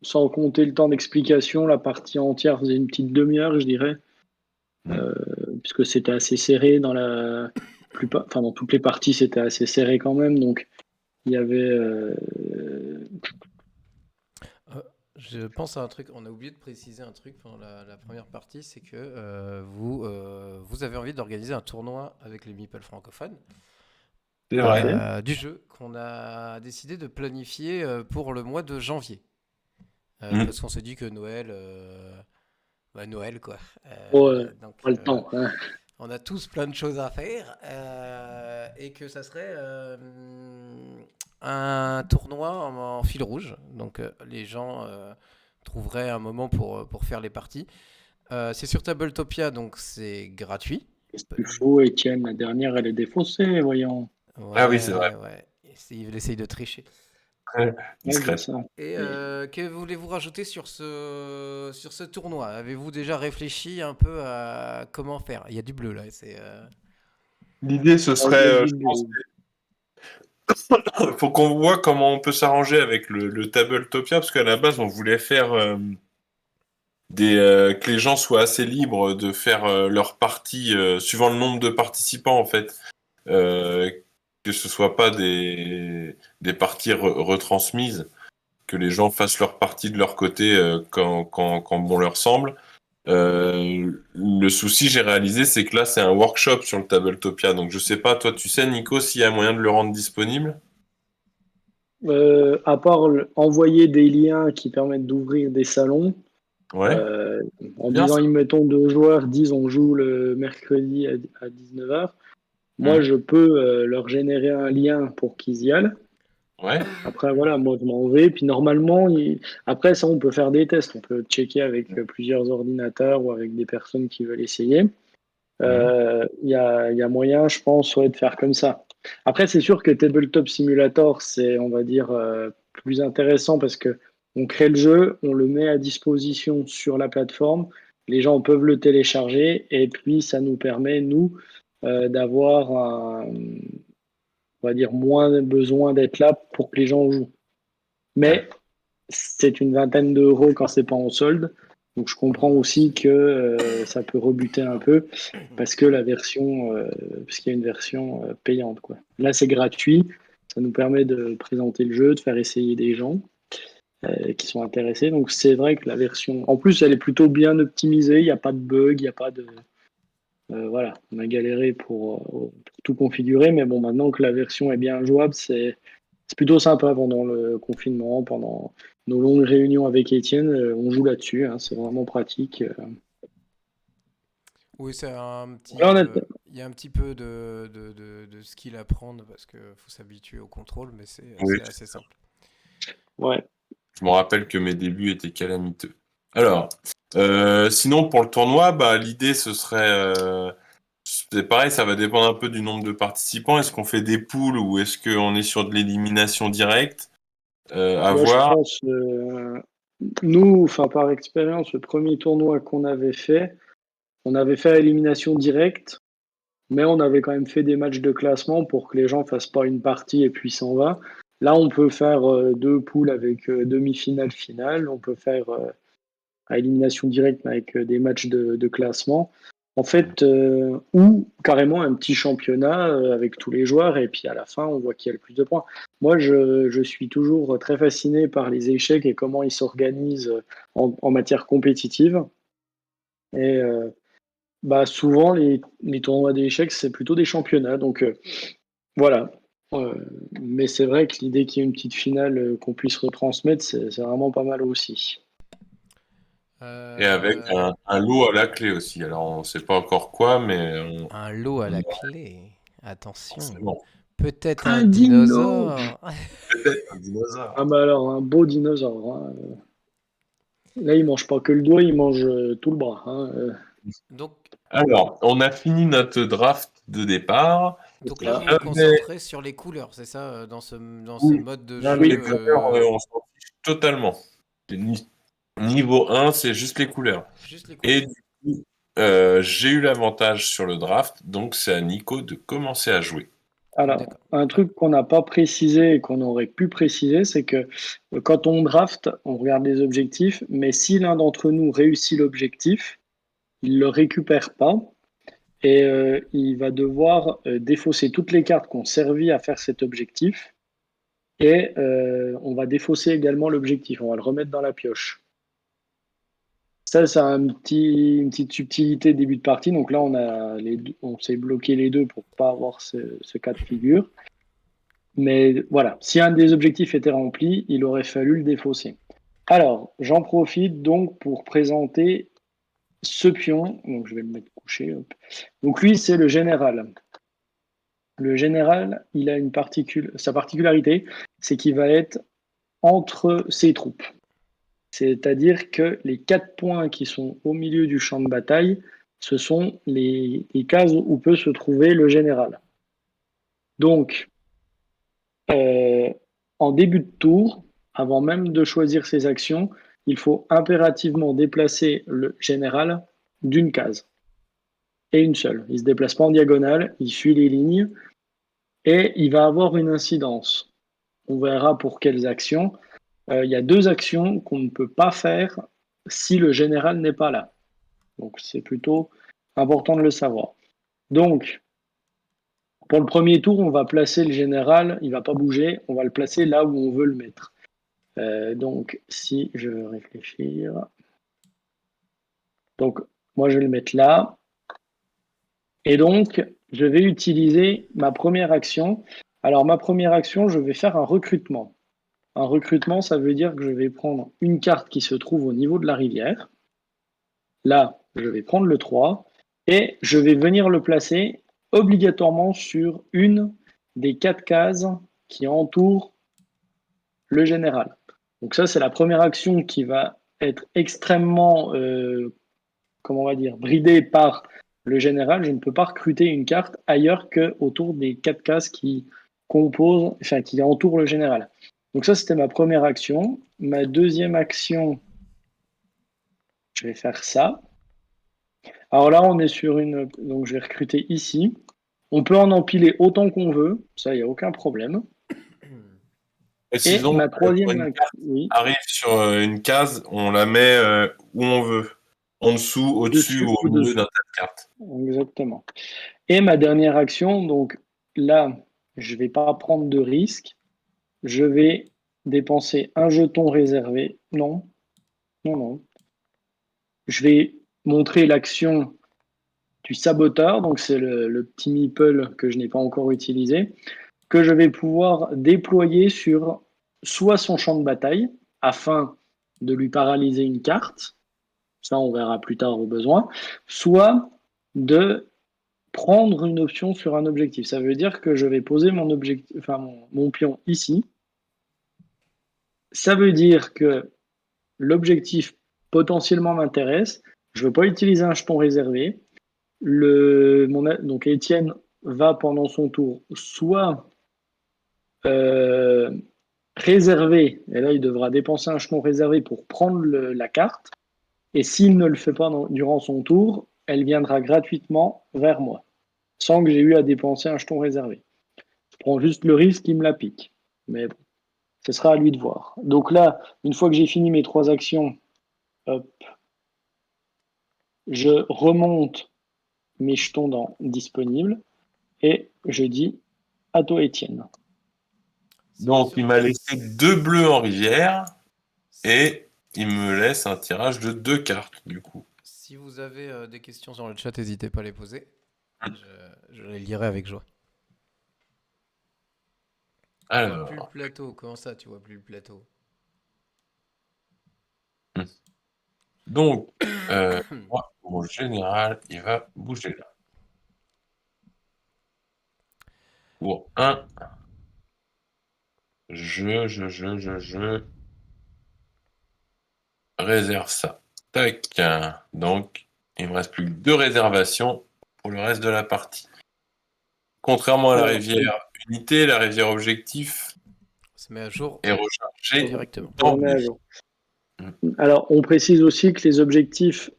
sans compter le temps d'explication, la partie entière faisait une petite demi-heure, je dirais, puisque c'était assez serré dans toutes les parties, c'était assez serré quand même. Donc, il y avait. Je pense à un truc, on a oublié de préciser un truc pendant la première partie, c'est que vous avez envie d'organiser un tournoi avec les meeples francophones C'est vrai. du jeu qu'on a décidé de planifier pour le mois de janvier. Parce qu'on s'est dit que Noël quoi. Donc, Pas le temps. Hein. on a tous plein de choses à faire et que ça serait un tournoi en fil rouge. Donc les gens trouveraient un moment pour faire les parties. C'est sur Tabletopia, donc c'est gratuit. Qu'est-ce qu'il faut, Étienne? La dernière, elle est défaussée, voyons. Ouais, Ah oui, c'est vrai. ouais. Il essaye de tricher. Discret. Ça. Et que voulez-vous rajouter sur ce tournoi? Avez-vous déjà réfléchi un peu à comment faire? Il y a du bleu là. L'idée, ce Il y a serait, du je bleu. pense, faut qu'on voit comment on peut s'arranger avec le Tabletopia, parce qu'à la base, on voulait faire que les gens soient assez libres de faire leur partie suivant le nombre de participants, en fait. Euh, que ce soit pas des parties retransmises, que les gens fassent leur partie de leur côté quand bon leur semble. Le souci, j'ai réalisé, c'est que là, c'est un workshop sur le Tabletopia. Donc, je sais pas, toi, tu sais, Nico, s'il y a moyen de le rendre disponible? À part envoyer des liens qui permettent d'ouvrir des salons, Ouais, en bien disant, ça. mettons, deux joueurs disent on joue le mercredi à 19h, moi, Hmm. je peux leur générer un lien pour qu'ils y aillent. Ouais. Après, voilà, moi, je m'en vais. Puis normalement, après, ça, on peut faire des tests. On peut checker avec plusieurs ordinateurs ou avec des personnes qui veulent essayer. Hmm. Il y a moyen, je pense, ouais, de faire comme ça. Après, c'est sûr que Tabletop Simulator, c'est, on va dire, plus intéressant parce que on crée le jeu, on le met à disposition sur la plateforme, les gens peuvent le télécharger et puis ça nous permet, nous, d'avoir, on va dire, moins besoin d'être là pour que les gens jouent. Mais c'est une vingtaine d'euros quand c'est pas en solde. Donc je comprends aussi que ça peut rebuter un peu parce que parce qu'il y a une version payante, quoi. Là, c'est gratuit. Ça nous permet de présenter le jeu, de faire essayer des gens qui sont intéressés. Donc c'est vrai que la version, en plus, elle est plutôt bien optimisée. Il n'y a pas de bug, il n'y a pas de, voilà, on a galéré pour tout configurer, mais bon, maintenant que la version est bien jouable, c'est plutôt sympa pendant le confinement, pendant nos longues réunions avec Étienne, on joue là-dessus, hein, c'est vraiment pratique. Oui, c'est un petit. Voilà, Il y a un petit peu de skill à prendre parce qu'il faut s'habituer au contrôle, mais Oui, c'est assez simple. ouais. je me rappelle que mes débuts étaient calamiteux. Alors, sinon, pour le tournoi, bah, l'idée, ce serait... c'est pareil, ça va dépendre un peu du nombre de participants. Est-ce qu'on fait des poules ou est-ce qu'on est sur de l'élimination directe? À Moi, je voir. pense, nous, enfin par expérience, le premier tournoi qu'on avait fait, on avait fait à élimination directe. mais on avait quand même fait des matchs de classement pour que les gens fassent pas une partie et puis s'en va. Là, on peut faire 2 poules avec demi-finale, finale. On peut faire à élimination directe mais avec des matchs de classement. En fait, ou carrément un petit championnat avec tous les joueurs et puis à la fin, on voit qui a le plus de points. Moi, je suis toujours très fasciné par les échecs et comment ils s'organisent en matière compétitive. Et souvent, les tournois d'échecs, c'est plutôt des championnats. Donc voilà. Euh, mais c'est vrai que l'idée qu'il y ait une petite finale qu'on puisse retransmettre, c'est vraiment pas mal aussi. Et avec Euh, un lot à la clé aussi. Alors, on ne sait pas encore quoi, mais un lot à la clé. Attention. forcément. Peut-être un Un dino! dinosaure. Peut-être un dinosaure. Ah bah alors, un beau dinosaure, hein. Là, il mange pas que le doigt, il mange tout le bras, hein. Donc, Alors, on a fini notre draft de départ. donc là, vous vous J'avais- concentrez sur les couleurs, c'est ça, dans ce Oui, mode de non, jeu. mais les couleurs, on s'en fiche totalement. Niveau 1, c'est juste les couleurs. Juste les Et couleurs. du coup, j'ai eu l'avantage sur le draft, donc c'est à Nico de commencer à jouer. Alors, D'accord. un truc qu'on n'a pas précisé et qu'on aurait pu préciser, c'est que quand on draft, on regarde les objectifs, mais si l'un d'entre nous réussit l'objectif, il le récupère pas et il va devoir défausser toutes les cartes qui ont servi à faire cet objectif et on va défausser également l'objectif, on va le remettre dans la pioche. Ça, c'est une petite subtilité début de partie. Donc là, on s'est bloqué les deux pour pas avoir ce cas de figure. Mais voilà, si un des objectifs était rempli, il aurait fallu le défausser. Alors, j'en profite donc pour présenter ce pion. Donc, je vais le mettre couché. Hop. Donc, lui, c'est le général. Le général, il a sa particularité, c'est qu'il va être entre ses troupes. C'est-à-dire que les 4 points qui sont au milieu du champ de bataille, ce sont les cases où peut se trouver le général. Donc, euh, en début de tour, avant même de choisir ses actions, il faut impérativement déplacer le général d'une case. Et une seule. Il ne se déplace pas en diagonale, il suit les lignes et il va avoir une incidence. On verra pour quelles actions. Il y a 2 actions qu'on ne peut pas faire si le général n'est pas là. Donc c'est plutôt important de le savoir. Donc, pour le premier tour, on va placer le général, il ne va pas bouger, on va le placer là où on veut le mettre. Donc, si je veux réfléchir. Donc, moi, je vais le mettre là. Et donc, je vais utiliser ma première action. Alors, ma première action, je vais faire un recrutement. Un recrutement, ça veut dire que je vais prendre une carte qui se trouve au niveau de la rivière. Là, je vais prendre le 3 et je vais venir le placer obligatoirement sur une des 4 cases qui entourent le général. Donc ça, c'est la première action qui va être extrêmement, comment on va dire, bridée par le général. Je ne peux pas recruter une carte ailleurs qu'autour des 4 cases qui composent, enfin qui entourent le général. Donc ça, c'était ma première action. Ma deuxième action, je vais faire ça. Alors là, on est sur une. Donc, je vais recruter ici. On peut en empiler autant qu'on veut. Ça, il n'y a aucun problème. Et Précisons ma que quand troisième une action. carte Oui. arrive sur une case, on la met où on veut. En dessous, au-dessus Dessus ou ou au milieu dessous. d'un tas de cartes. Exactement. Et ma dernière action. Donc là, je ne vais pas prendre de risque. Je vais dépenser un jeton réservé. Non. Non, non. Je vais montrer l'action du saboteur. Donc, c'est le petit meeple que je n'ai pas encore utilisé, que je vais pouvoir déployer sur soit son champ de bataille afin de lui paralyser une carte, ça on verra plus tard au besoin, soit de prendre une option sur un objectif. Ça veut dire que je vais poser mon objectif, enfin mon pion ici. Ça veut dire que l'objectif potentiellement m'intéresse. Je ne veux pas utiliser un jeton réservé. Donc Étienne va pendant son tour soit euh, réservé, et là il devra dépenser un jeton réservé pour prendre la carte, et s'il ne le fait pas durant son tour, elle viendra gratuitement vers moi. sans que j'ai eu à dépenser un jeton réservé. Je prends juste le risque qu'il me la pique. Mais bon, ce sera à lui de voir. Donc là, une fois que j'ai fini mes 3 actions, hop, je remonte mes jetons dans disponible et je dis à toi, Étienne. Donc, il m'a laissé 2 bleus en rivière et il me laisse un tirage de 2 cartes, du coup. Si vous avez des questions sur le chat, n'hésitez pas à les poser. Je les lirai avec joie. Je vois plus le Alors, plateau. Comment ça, tu vois plus le plateau? donc, moi, mon général, il va bouger là. Pour 1, je réserve ça. Tac. Donc, il me reste plus que 2 réservations pour le reste de la partie. Contrairement à la Alors, rivière unité, la rivière objectif On se met à jour est rechargée directement. je en remets à blé. jour. Alors, on précise aussi que les objectifs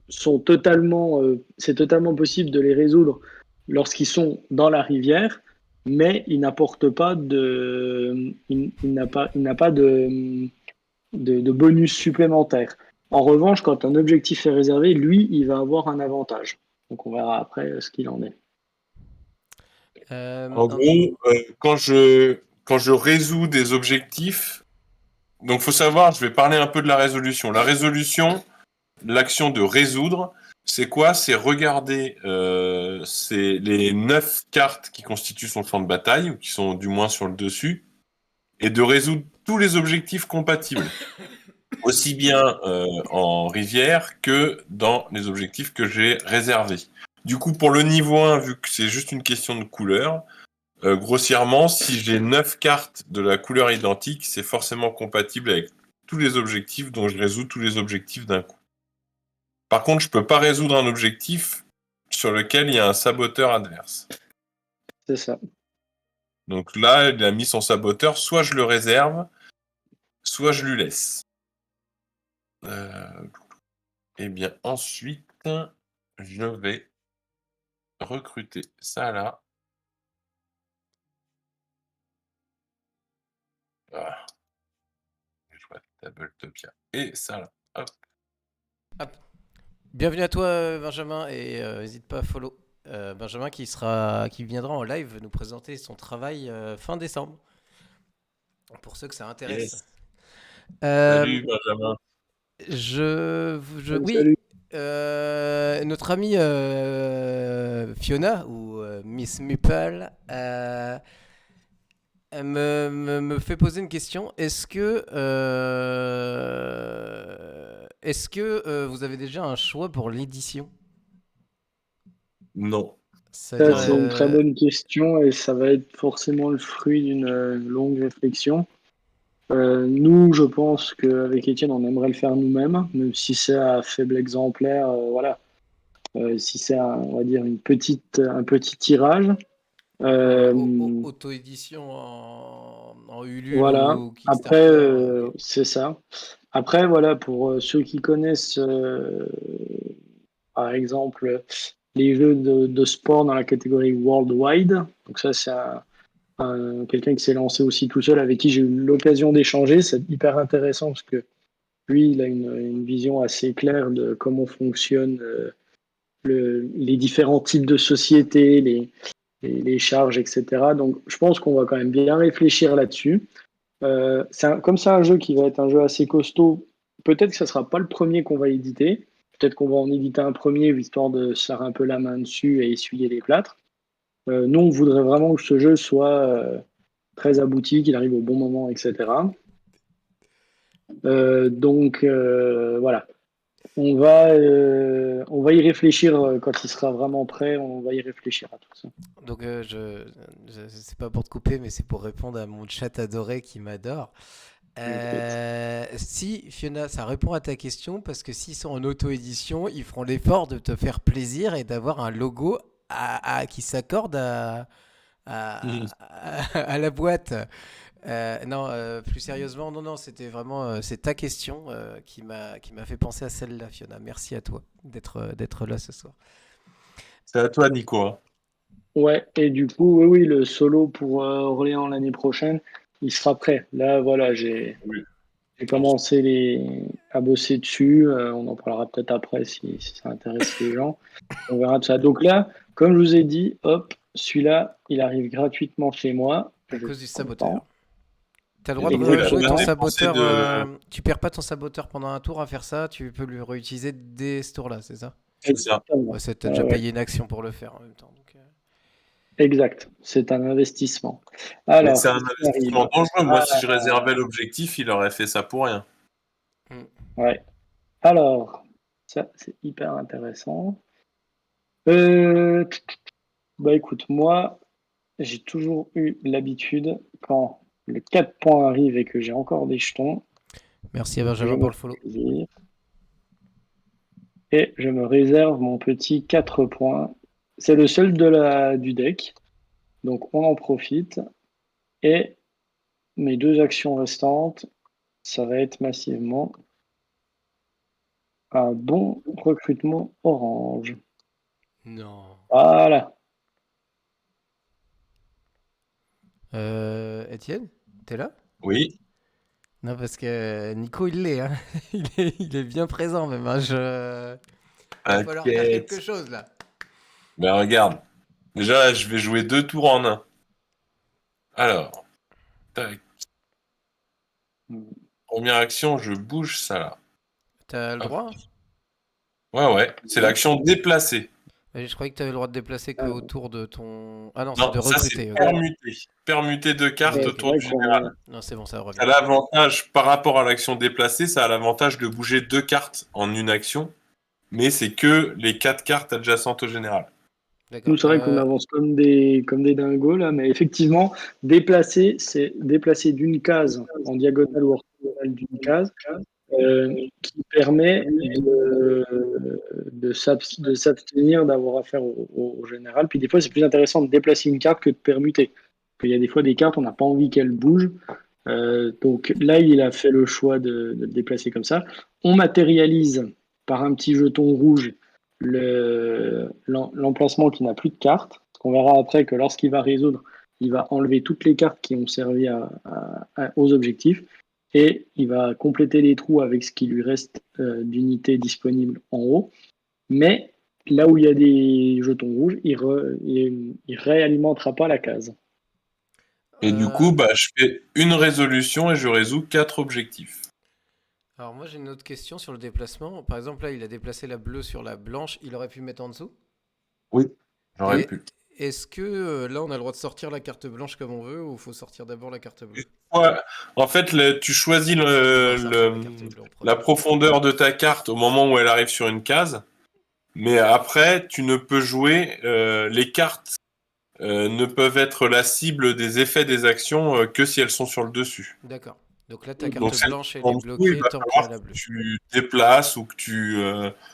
sont totalement, c'est totalement possible de les résoudre lorsqu'ils sont dans la rivière, mais ils n'apportent pas de, il n'a pas de bonus supplémentaire. En revanche, quand un objectif est réservé, lui, il va avoir un avantage. Donc, on verra après ce qu'il en est. En gros, quand je résous des objectifs, donc faut savoir, je vais parler un peu de la résolution. La résolution, l'action de résoudre, c'est quoi? C'est regarder c'est les 9 cartes qui constituent son champ de bataille, ou qui sont du moins sur le dessus, et de résoudre tous les objectifs compatibles. Aussi bien en rivière que dans les objectifs que j'ai réservés. Du coup, pour le niveau 1, vu que c'est juste une question de couleur, grossièrement, si j'ai 9 cartes de la couleur identique, c'est forcément compatible avec tous les objectifs, dont je résous tous les objectifs d'un coup. Par contre, je peux pas résoudre un objectif sur lequel il y a un saboteur adverse. C'est ça. Donc là, il a mis son saboteur, soit je le réserve, soit je lui laisse. Et bien ensuite, je vais recruter ça là. Ah. Je vois Tabletopia. Et ça là. Hop. Bienvenue à toi, Benjamin, et n'hésite pas à follow. Benjamin qui viendra en live nous présenter son travail fin décembre. Pour ceux que ça intéresse. Yes. Euh, Salut Benjamin. oui, Salut. notre amie Fiona, ou Miss Meeple, elle me fait poser une question. Est-ce que vous avez déjà un choix pour l'édition? Non. Ça, c'est une très bonne question et ça va être forcément le fruit d'une longue réflexion. Nous, je pense qu'avec Étienne, on aimerait le faire nous-mêmes, même si c'est à faible exemplaire, voilà. Si c'est, on va dire, un petit tirage. Auto-édition en Ulule Voilà. ou Après, Kickstarter. Ok. c'est ça. Après, voilà, pour ceux qui connaissent, par exemple, les jeux de sport dans la catégorie Worldwide. Donc ça, c'est quelqu'un qui s'est lancé aussi tout seul, avec qui j'ai eu l'occasion d'échanger. C'est hyper intéressant parce que lui, il a une vision assez claire de comment fonctionnent les différents types de sociétés, les charges, etc. Donc, je pense qu'on va quand même bien réfléchir là-dessus. Comme c'est un jeu qui va être un jeu assez costaud, peut-être que ça ne sera pas le premier qu'on va éditer. Peut-être qu'on va en éditer un premier, histoire de se faire un peu la main dessus et essuyer les plâtres. Nous, on voudrait vraiment que ce jeu soit très abouti, qu'il arrive au bon moment, etc. Donc, voilà. On va y réfléchir quand il sera vraiment prêt. On va y réfléchir à tout ça. Donc, c'est pas pour te couper, mais c'est pour répondre à mon chat adoré qui m'adore. Si, Fiona, ça répond à ta question, parce que s'ils sont en auto-édition, ils feront l'effort de te faire plaisir et d'avoir un logo qui s'accorde à la boîte. Non, plus sérieusement, non, c'était vraiment c'est ta question qui m'a fait penser à celle-là, Fiona. Merci à toi d'être là ce soir. C'est à toi, Nico. Ouais, et du coup, oui, le solo pour Orléans l'année prochaine, il sera prêt. Là, voilà, Oui. j'ai commencé à bosser dessus. On en parlera peut-être après si ça intéresse les gens. On verra tout ça. Donc là, comme je vous ai dit, hop, celui-là, il arrive gratuitement chez moi. À Je cause du suis saboteur. content. T'as le Et droit de du coup, il a rejouer pas ton dépensé saboteur. de. Tu perds pas ton saboteur pendant un tour à faire ça. Tu peux le réutiliser dès ce tour-là, c'est ça? C'est ça. Exactement. Ouais, t'as déjà Ouais, payé une action pour le faire en même temps. Donc, exact. C'est un investissement. Mais c'est Alors, un qu'est-ce qui arrive? investissement dangereux. Moi, Ah, si je réservais l'objectif, il aurait fait ça pour rien. hmm. ouais. Alors, ça, c'est hyper intéressant. Euh, Bah écoute, moi, j'ai toujours eu l'habitude, quand le 4 points arrive et que j'ai encore des jetons, Merci à je Benjamin me pour le fais follow. plaisir et je me réserve mon petit 4 points. C'est le seul du deck, donc on en profite. Et mes deux actions restantes, ça va être massivement un bon recrutement orange. Non. Voilà. Étienne, t'es là? Oui. Non, parce que Nico, il l'est. Hein. Il est bien présent même. Hein. Va falloir faire quelque Inquiète. chose là. Mais regarde. Déjà, je vais jouer 2 tours en un. Alors, tac. Première action, je bouge ça là. T'as le Hop. droit? Ouais. C'est l'action déplacée. Je croyais que t'avais le droit de déplacer que Ah, autour de ton. Ah non, c'est de Non, ça c'est recruter. Ok. permuté. Permuter 2 cartes Ok, c'est ok. autour vrai du général. Non, c'est bon, ça Ça revient. a l'avantage, par rapport à l'action déplacée, ça a l'avantage de bouger 2 cartes en une action, mais c'est que les 4 cartes adjacentes au général. nous, D'accord. c'est vrai qu'on avance comme des dingos là, mais effectivement, déplacer, c'est déplacer d'une case en diagonale ou orthogonale d'une case, qui permet de s'abstenir d'avoir affaire au général. Puis des fois, c'est plus intéressant de déplacer une carte que de permuter. Parce qu'il y a des fois des cartes, on n'a pas envie qu'elles bougent. Donc là, il a fait le choix de le déplacer comme ça. On matérialise par un petit jeton rouge l'emplacement qui n'a plus de cartes. On verra après que lorsqu'il va résoudre, il va enlever toutes les cartes qui ont servi aux objectifs et il va compléter les trous avec ce qui lui reste d'unités disponibles en haut. Mais là où il y a des jetons rouges, il réalimentera pas la case. Et du coup, bah, je fais une résolution et je résous 4 objectifs. Alors moi j'ai une autre question sur le déplacement. Par exemple là il a déplacé la bleue sur la blanche, il aurait pu mettre en dessous. Oui, j'aurais Et pu. est-ce que là on a le droit de sortir la carte blanche comme on veut ou faut sortir d'abord la carte bleue? Ouais, en fait, tu choisis On va sortir la carte bleue en la premier. profondeur de ta carte au moment où elle arrive sur une case, mais après, tu ne peux jouer les cartes ne peuvent être la cible des effets des actions que si elles sont sur le dessus. D'accord. Donc là ta Donc carte celles blanche qui elle sont est en dessous, il bloquée va tant qu'il y a falloir la que bleue. tu déplaces ou que tu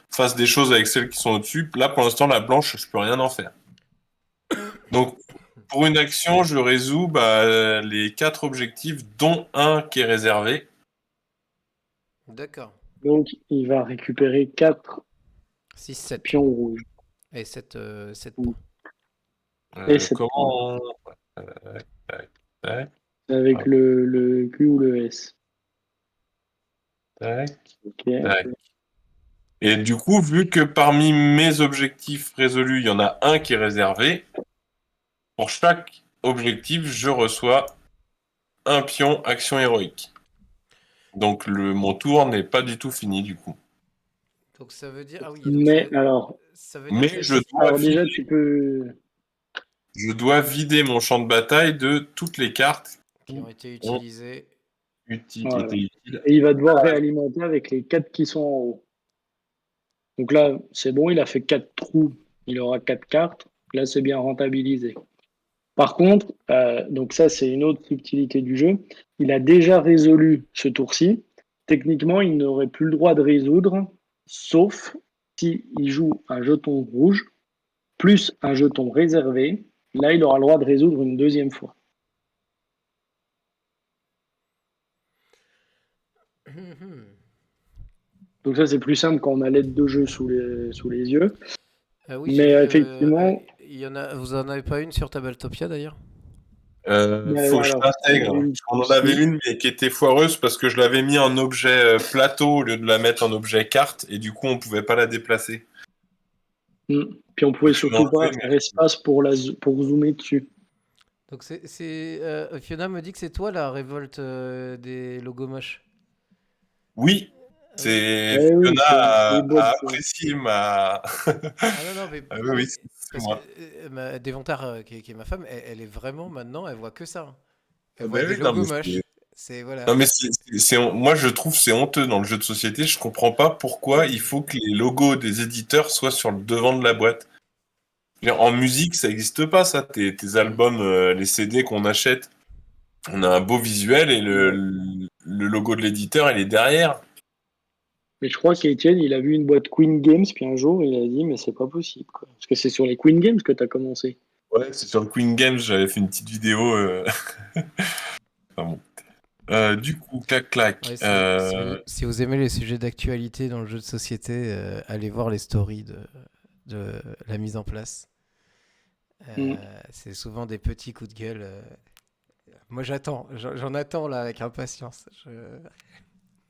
fasses des choses avec celles qui sont au-dessus. Là, pour l'instant, la blanche, je peux rien en faire. Donc, pour une action, je résous les 4 objectifs, dont un qui est réservé. D'accord. Donc, il va récupérer 4 6, 7. pions rouges Et 7 points. et 7 points Comment tac, tac, avec hop, le Q ou le S. tac, Ok. tac. Et du coup, vu que parmi mes objectifs résolus, il y en a un qui est réservé, pour chaque objectif, je reçois un pion action héroïque. Donc mon tour n'est pas du tout fini du coup. Donc ça veut dire. Ah oui, donc Mais alors, ça veut dire Mais que alors déjà, tu peux. je dois vider mon champ de bataille de toutes les cartes qui ont été qui ont utilisés. été Voilà. utiles. Et il va devoir réalimenter avec les 4 qui sont en haut. Donc là, c'est bon, il a fait 4 trous, il aura 4 cartes. Là, c'est bien rentabilisé. Par contre, donc ça, c'est une autre subtilité du jeu. Il a déjà résolu ce tour-ci. Techniquement, il n'aurait plus le droit de résoudre, sauf s'il joue un jeton rouge plus un jeton réservé. Là, il aura le droit de résoudre une deuxième fois. Donc ça, c'est plus simple quand on a l'aide de jeu sous les yeux. Oui, j'ai Mais vu. effectivement, Vous en avez pas une sur Tabletopia d'ailleurs? Faut que je Alors, l'intègre. On en avait une, mais qui était foireuse parce que je l'avais mis en objet plateau au lieu de la mettre en objet carte, et du coup, on pouvait pas la déplacer. Puis on pouvait Je l'ai surtout pas enlevé, faire espace pour zoomer dessus. Donc Fiona me dit que c'est toi la révolte des logos moches. Oui, c'est Eh oui, Fiona c'est a les bots, apprécié ma. Ah non, non, mais Ah oui, c'est parce moi. que Déventard, qui est ma femme, elle est vraiment maintenant, elle voit que ça, hein. Elle Ah voit bah des oui, non, logos mais moches. C'est voilà. non, mais moi je trouve c'est honteux dans le jeu de société. Je comprends pas pourquoi il faut que les logos des éditeurs soient sur le devant de la boîte. Je veux dire, en musique, ça n'existe pas, ça. Tes albums, les CD qu'on achète, on a un beau visuel et le logo de l'éditeur, il est derrière. Mais je crois qu'Étienne, il a vu une boîte Queen Games, puis un jour, il a dit, mais c'est pas possible, quoi. Parce que c'est sur les Queen Games que tu as commencé. Ouais, c'est sur le Queen Games, j'avais fait une petite vidéo. Enfin bon. Du coup, clac. Ouais, si vous aimez les sujets d'actualité dans le jeu de société, allez voir les stories de la mise en place. C'est souvent des petits coups de gueule. Moi, j'en attends là avec impatience.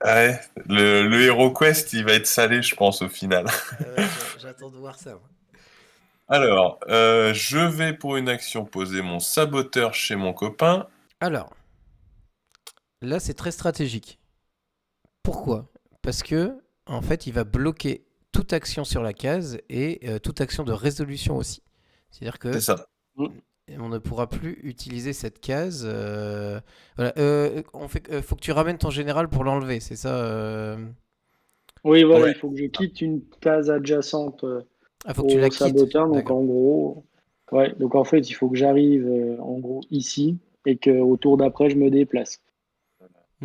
Ouais, le HeroQuest, il va être salé, je pense, au final. Ouais, j'attends de voir ça, moi. Alors, je vais pour une action poser mon saboteur chez mon copain. Alors, là, c'est très stratégique. Pourquoi? Parce que, en fait, il va bloquer toute action sur la case et toute action de résolution aussi. C'est-à-dire que C'est ça. on ne pourra plus utiliser cette case. Voilà. Faut que tu ramènes ton général pour l'enlever, c'est ça? Oui, voilà, Ouais. il faut que je quitte une case adjacente Faut que tu la au quittes. saboteur. Donc D'accord. en gros, ouais, donc en fait, il faut que j'arrive en gros ici et qu'au tour d'après, je me déplace.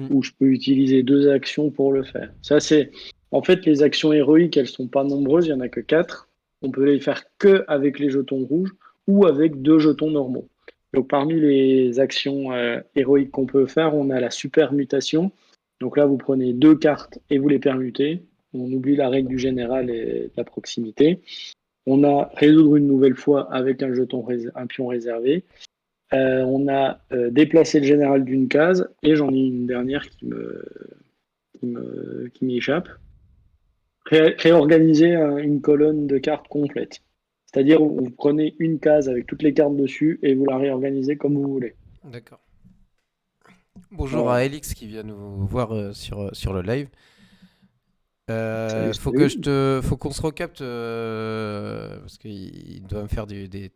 Où je peux utiliser 2 actions pour le faire. Ça, c'est. En fait, les actions héroïques, elles sont pas nombreuses, il y en a que 4. On peut les faire que avec les jetons rouges ou avec 2 jetons normaux. Donc parmi les actions héroïques qu'on peut faire, on a la super mutation. Donc là, vous prenez 2 cartes et vous les permutez. On oublie la règle du général et de la proximité. On a résoudre une nouvelle fois avec un pion réservé. On a déplacé le général d'une case et j'en ai une dernière qui m'échappe. Réorganiser une colonne de cartes complète. C'est-à-dire vous prenez une case avec toutes les cartes dessus et vous la réorganisez comme vous voulez. D'accord. Bonjour à Elix qui vient nous voir sur le live. Faut qu'on se recapte parce qu'il doit me faire des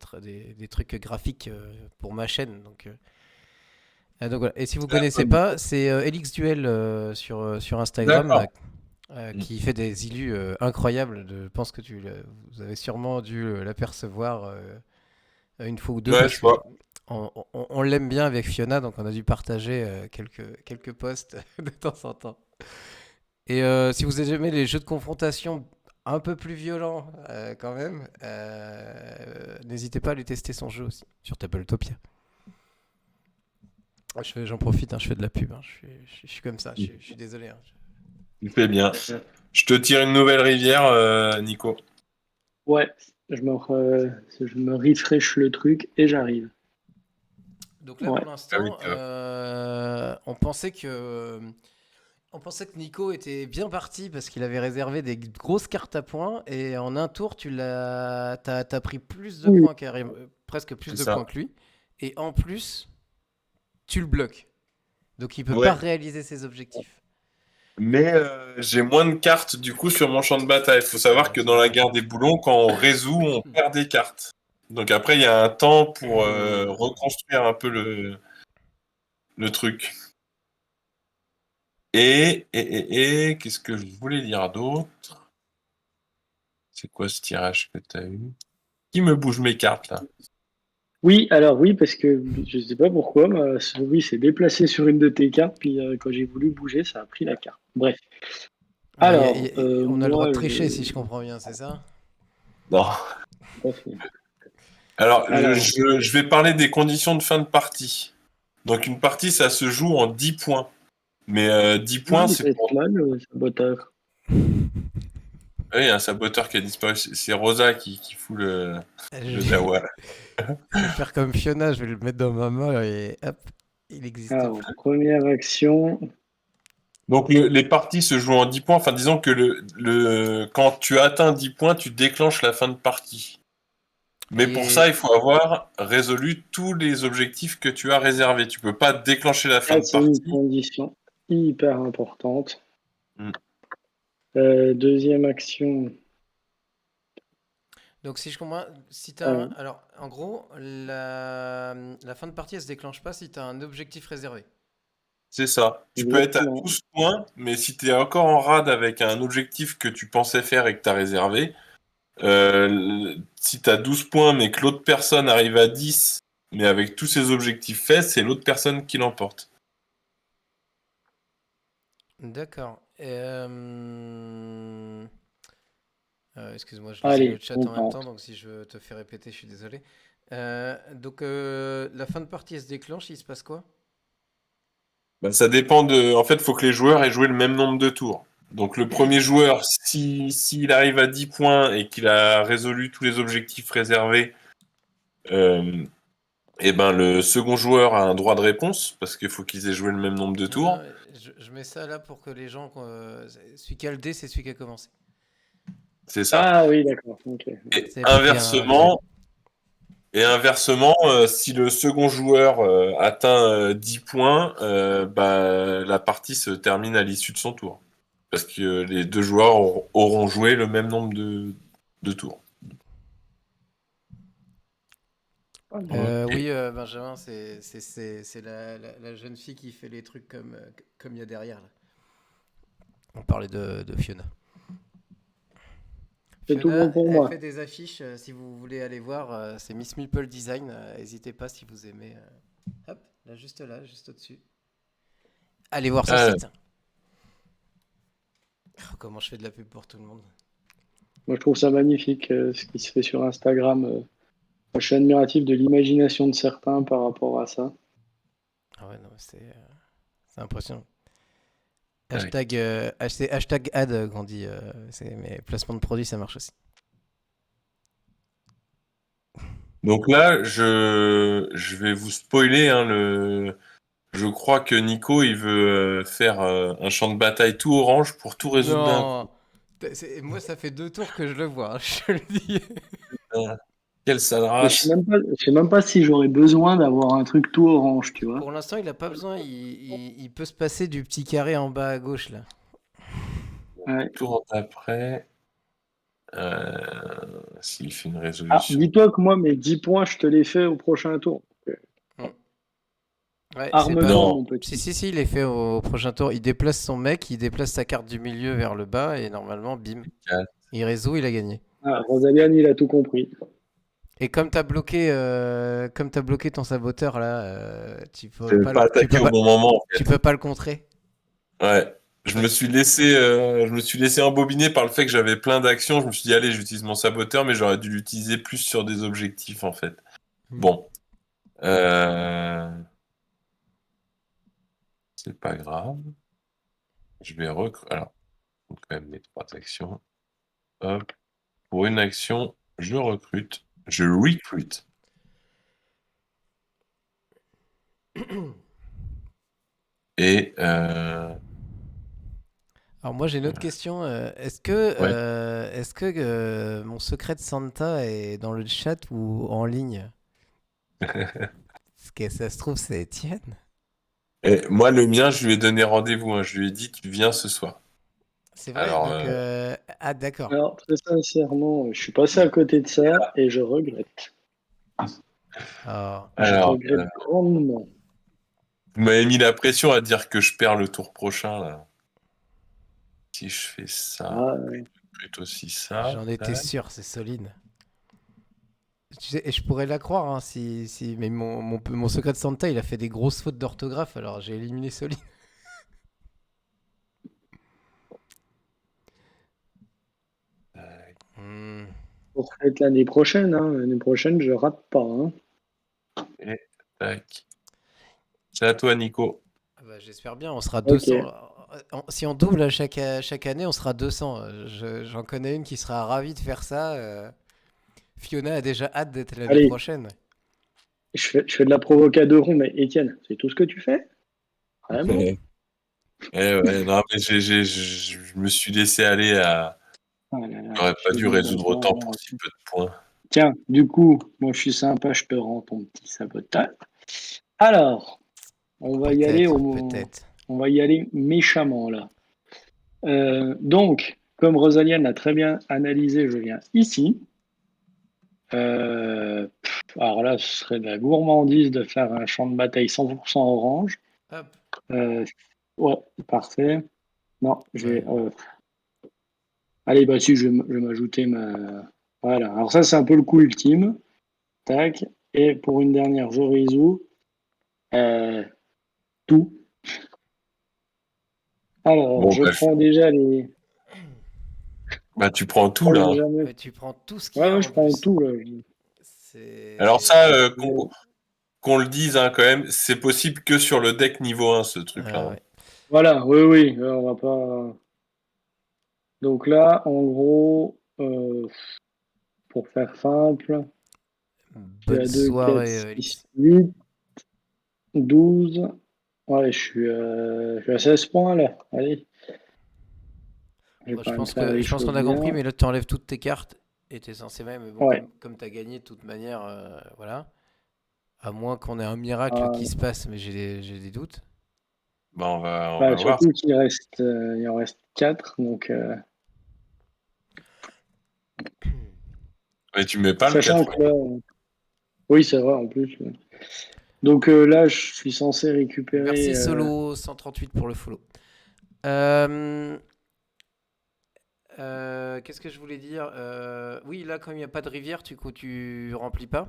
trucs graphiques pour ma chaîne. Donc voilà. Et si vous connaissez pas, c'est Elix Duel sur Instagram qui fait des illus incroyables. Je pense que vous avez sûrement dû l'apercevoir une fois ou deux. Ouais, Parce je vois. on l'aime bien avec Fiona, donc on a dû partager quelques posts de temps en temps. Et si vous aimez les jeux de confrontation un peu plus violents quand même, n'hésitez pas à aller tester son jeu aussi sur Tabletopia. J'en profite, je fais de la pub. Je suis comme ça, je suis désolé. Tu fais bien. Je te tire une nouvelle rivière, Nico. Ouais, je me refresh le truc et j'arrive. Donc là, pour l'instant, on pensait que Nico était bien parti parce qu'il avait réservé des grosses cartes à points et en un tour, t'as pris plus de points, presque plus de points que lui. Et en plus, tu le bloques. Donc il peut pas réaliser ses objectifs. Mais j'ai moins de cartes du coup sur mon champ de bataille. Il faut savoir que dans la guerre des boulons, quand on résout, on perd des cartes. Donc après, il y a un temps pour reconstruire un peu le truc. Et qu'est-ce que je voulais dire d'autre? C'est quoi ce tirage que tu as eu? Qui me bouge mes cartes là? Oui, parce que je sais pas pourquoi, ma souris s'est déplacée sur une de tes cartes, puis quand j'ai voulu bouger, ça a pris la carte. Bref. Alors, on a le droit de tricher si je comprends bien, c'est ça? Non. Alors, je vais parler des conditions de fin de partie. Donc, une partie, ça se joue en 10 points. Mais 10 points, c'est pour... là, le saboteur. Oui, il y a un saboteur qui a disparu. C'est Rosa qui fout le Je dawa. vais faire comme Fiona, je vais le mettre dans ma main et hop, il existe Alors, plus. première action. Donc les parties se jouent en 10 points. Enfin, disons que quand tu atteins 10 points, tu déclenches la fin de partie. Mais pour Et- ça, il faut avoir résolu tous les objectifs que tu as réservés. Tu peux pas déclencher la fin Là, de c'est une partie. condition hyper importante. Mm. Deuxième action. Donc si je comprends, si t'as alors en gros, la fin de partie elle se déclenche pas si tu as un objectif réservé. C'est ça. Tu peux être à Exactement. 12 points, mais si tu es encore en rade avec un objectif que tu pensais faire et que tu as réservé, si tu as 12 points mais que l'autre personne arrive à 10, mais avec tous ses objectifs faits, c'est l'autre personne qui l'emporte. D'accord. Excuse-moi, je lisais Allez, le chat on en même tente. temps, donc si je te fais répéter, je suis désolé. Donc la fin de partie elle se déclenche, il se passe quoi? Ben, ça dépend de. En fait, il faut que les joueurs aient joué le même nombre de tours. Donc le premier joueur, s'il arrive à 10 points et qu'il a résolu tous les objectifs réservés, et ben le second joueur a un droit de réponse parce qu'il faut qu'ils aient joué le même nombre de tours. Non, je mets ça là pour que les gens, celui qui a le dé, c'est celui qui a commencé. C'est ça. Ah oui, d'accord. Ok. Et C'est pour qu'il y ait un inversement, si le second joueur atteint 10 points, bah, la partie se termine à l'issue de son tour. Parce que les deux joueurs auront joué le même nombre de tours. Ok. Oui, Benjamin, c'est la jeune fille qui fait les trucs comme il y a derrière. Là. On parlait de Fiona. C'est tout bon pour elle moi. fait des affiches, si vous voulez aller voir, c'est Miss Meeple Design. N'hésitez pas si vous aimez. Hop, là, juste au-dessus. Allez voir son site. Oh, comment je fais de la pub pour tout le monde. Moi, je trouve ça magnifique ce qui se fait sur Instagram. Je suis admiratif de l'imagination de certains par rapport à ça. Ah ouais, non, c'est impressionnant. Ouais. C'est hashtag ad qu'on dit. Mais placement de produits, ça marche aussi. Donc là, je vais vous spoiler. Je crois que Nico, il veut faire un champ de bataille tout orange pour tout résoudre d'un coup. Non, moi, ça fait 2 tours que je le vois, je le dis. Quelle sale Et je race. sais même pas si j'aurais besoin d'avoir un truc tout orange, tu vois. Pour l'instant, il a pas besoin. Il peut se passer du petit carré en bas à gauche, là. Ouais. Tour d'après, s'il fait une Ah, résolution. dis-toi que moi, mes 10 points, je te les fais au prochain tour. Ouais, Arme-toi, Non. mon petit. Si, il est fait au prochain tour. Il déplace son mec, il déplace sa carte du milieu vers le bas et normalement, bim. Il résout, il a gagné. Ah, Rosalian, il a tout compris. Et comme t'as bloqué ton saboteur là, tu Je peux vais pas, pas attaquer au bon moment. En fait. tu peux pas le contrer. Ouais. Je me suis laissé embobiner par le fait que j'avais plein d'actions. Je me suis dit, allez, j'utilise mon saboteur, mais j'aurais dû l'utiliser plus sur des objectifs, en fait. Bon. C'est pas grave. Je vais recruter. Alors, faut quand même mes 3 actions. Hop. Pour une action, je recrute. Je recrute. Et Alors moi j'ai une autre question. Est-ce que mon secret de Santa est dans le chat ou en ligne? Parce que ça se trouve c'est Étienne. Et moi, le mien, je lui ai donné rendez-vous. Hein. Je lui ai dit, tu viens ce soir. C'est vrai. Alors, Donc ah d'accord. Alors, très sincèrement, je suis passé à côté de ça et je regrette. Ah. Je regrette grandement. vous m'avez mis la pression à dire que je perds le tour prochain, là. Si je fais ça, Ah, je recrute aussi ça. J'en étais sûr, c'est solide. Tu sais, et je pourrais la croire, hein, mais mon secret de Santa, il a fait des grosses fautes d'orthographe, alors j'ai éliminé solide. pour être l'année prochaine. Hein. L'année prochaine, je rate pas. Hein. Et tac. C'est à toi, Nico. Ah bah, j'espère bien, on sera 200. Si on double à chaque année, on sera 200. J'en connais une qui sera ravie de faire ça. Fiona a déjà hâte d'être l'année Allez, prochaine. je fais de la provoque à 2 ronds, mais Étienne, c'est tout ce que tu fais? Vraiment? Ouais, ouais, non, mais je me suis laissé aller à. Ah là là, J'aurais pas je dû vais résoudre autant d'accord. pour si peu de points. Tiens, du coup, moi je suis sympa, je te rends ton petit sabotage. Alors, on va y aller Peut-être, peut-être. on va y aller méchamment là. Donc, comme Rosalia l'a très bien analysé, je viens ici. Alors là, ce serait de la gourmandise de faire un champ de bataille 100% orange. Hop. Euh, ouais, parfait. Non, Ouais. allez, bah si, je vais m'ajouter ma. Voilà. Alors ça, c'est un peu le coup ultime. Tac. Et pour une dernière, je résous. Euh, tout. Alors, Bon, je prends déjà les. bah, tu prends tout Oh, là, j'ai hein. jamais. Ouais, tu prends tout ce qu'il y Ouais, a ouais, en je prends plus. tout là. Alors ça, C'est. qu'on le dise hein, quand même, c'est possible que sur le deck niveau 1, ce truc-là, Ah hein. ouais. Voilà, oui, oui. On va pas. Donc là, en gros, pour faire simple, tu Bonne as 2, 4, soirée, 6, Elix. 8, 12. Ouais, je suis à 16 points là. Allez, je vais Bon, quand même faire les je pense qu'on choses a compris, bien. mais là, tu enlèves toutes tes cartes et t'es censé même. Mais bon, Ouais. comme tu as gagné de toute manière, voilà. À moins qu'on ait un miracle qui Euh, se passe, mais j'ai des doutes. Bah, on Bah, va voir. surtout il en reste 4. Donc, Mais tu mets pas le sachant 4. que là, oui, c'est vrai en plus. Donc là, je suis censé récupérer. Merci Solo 138 pour le follow. Euh, Qu'est-ce que je voulais dire? Oui, là, comme il n'y a pas de rivière, tu remplis pas?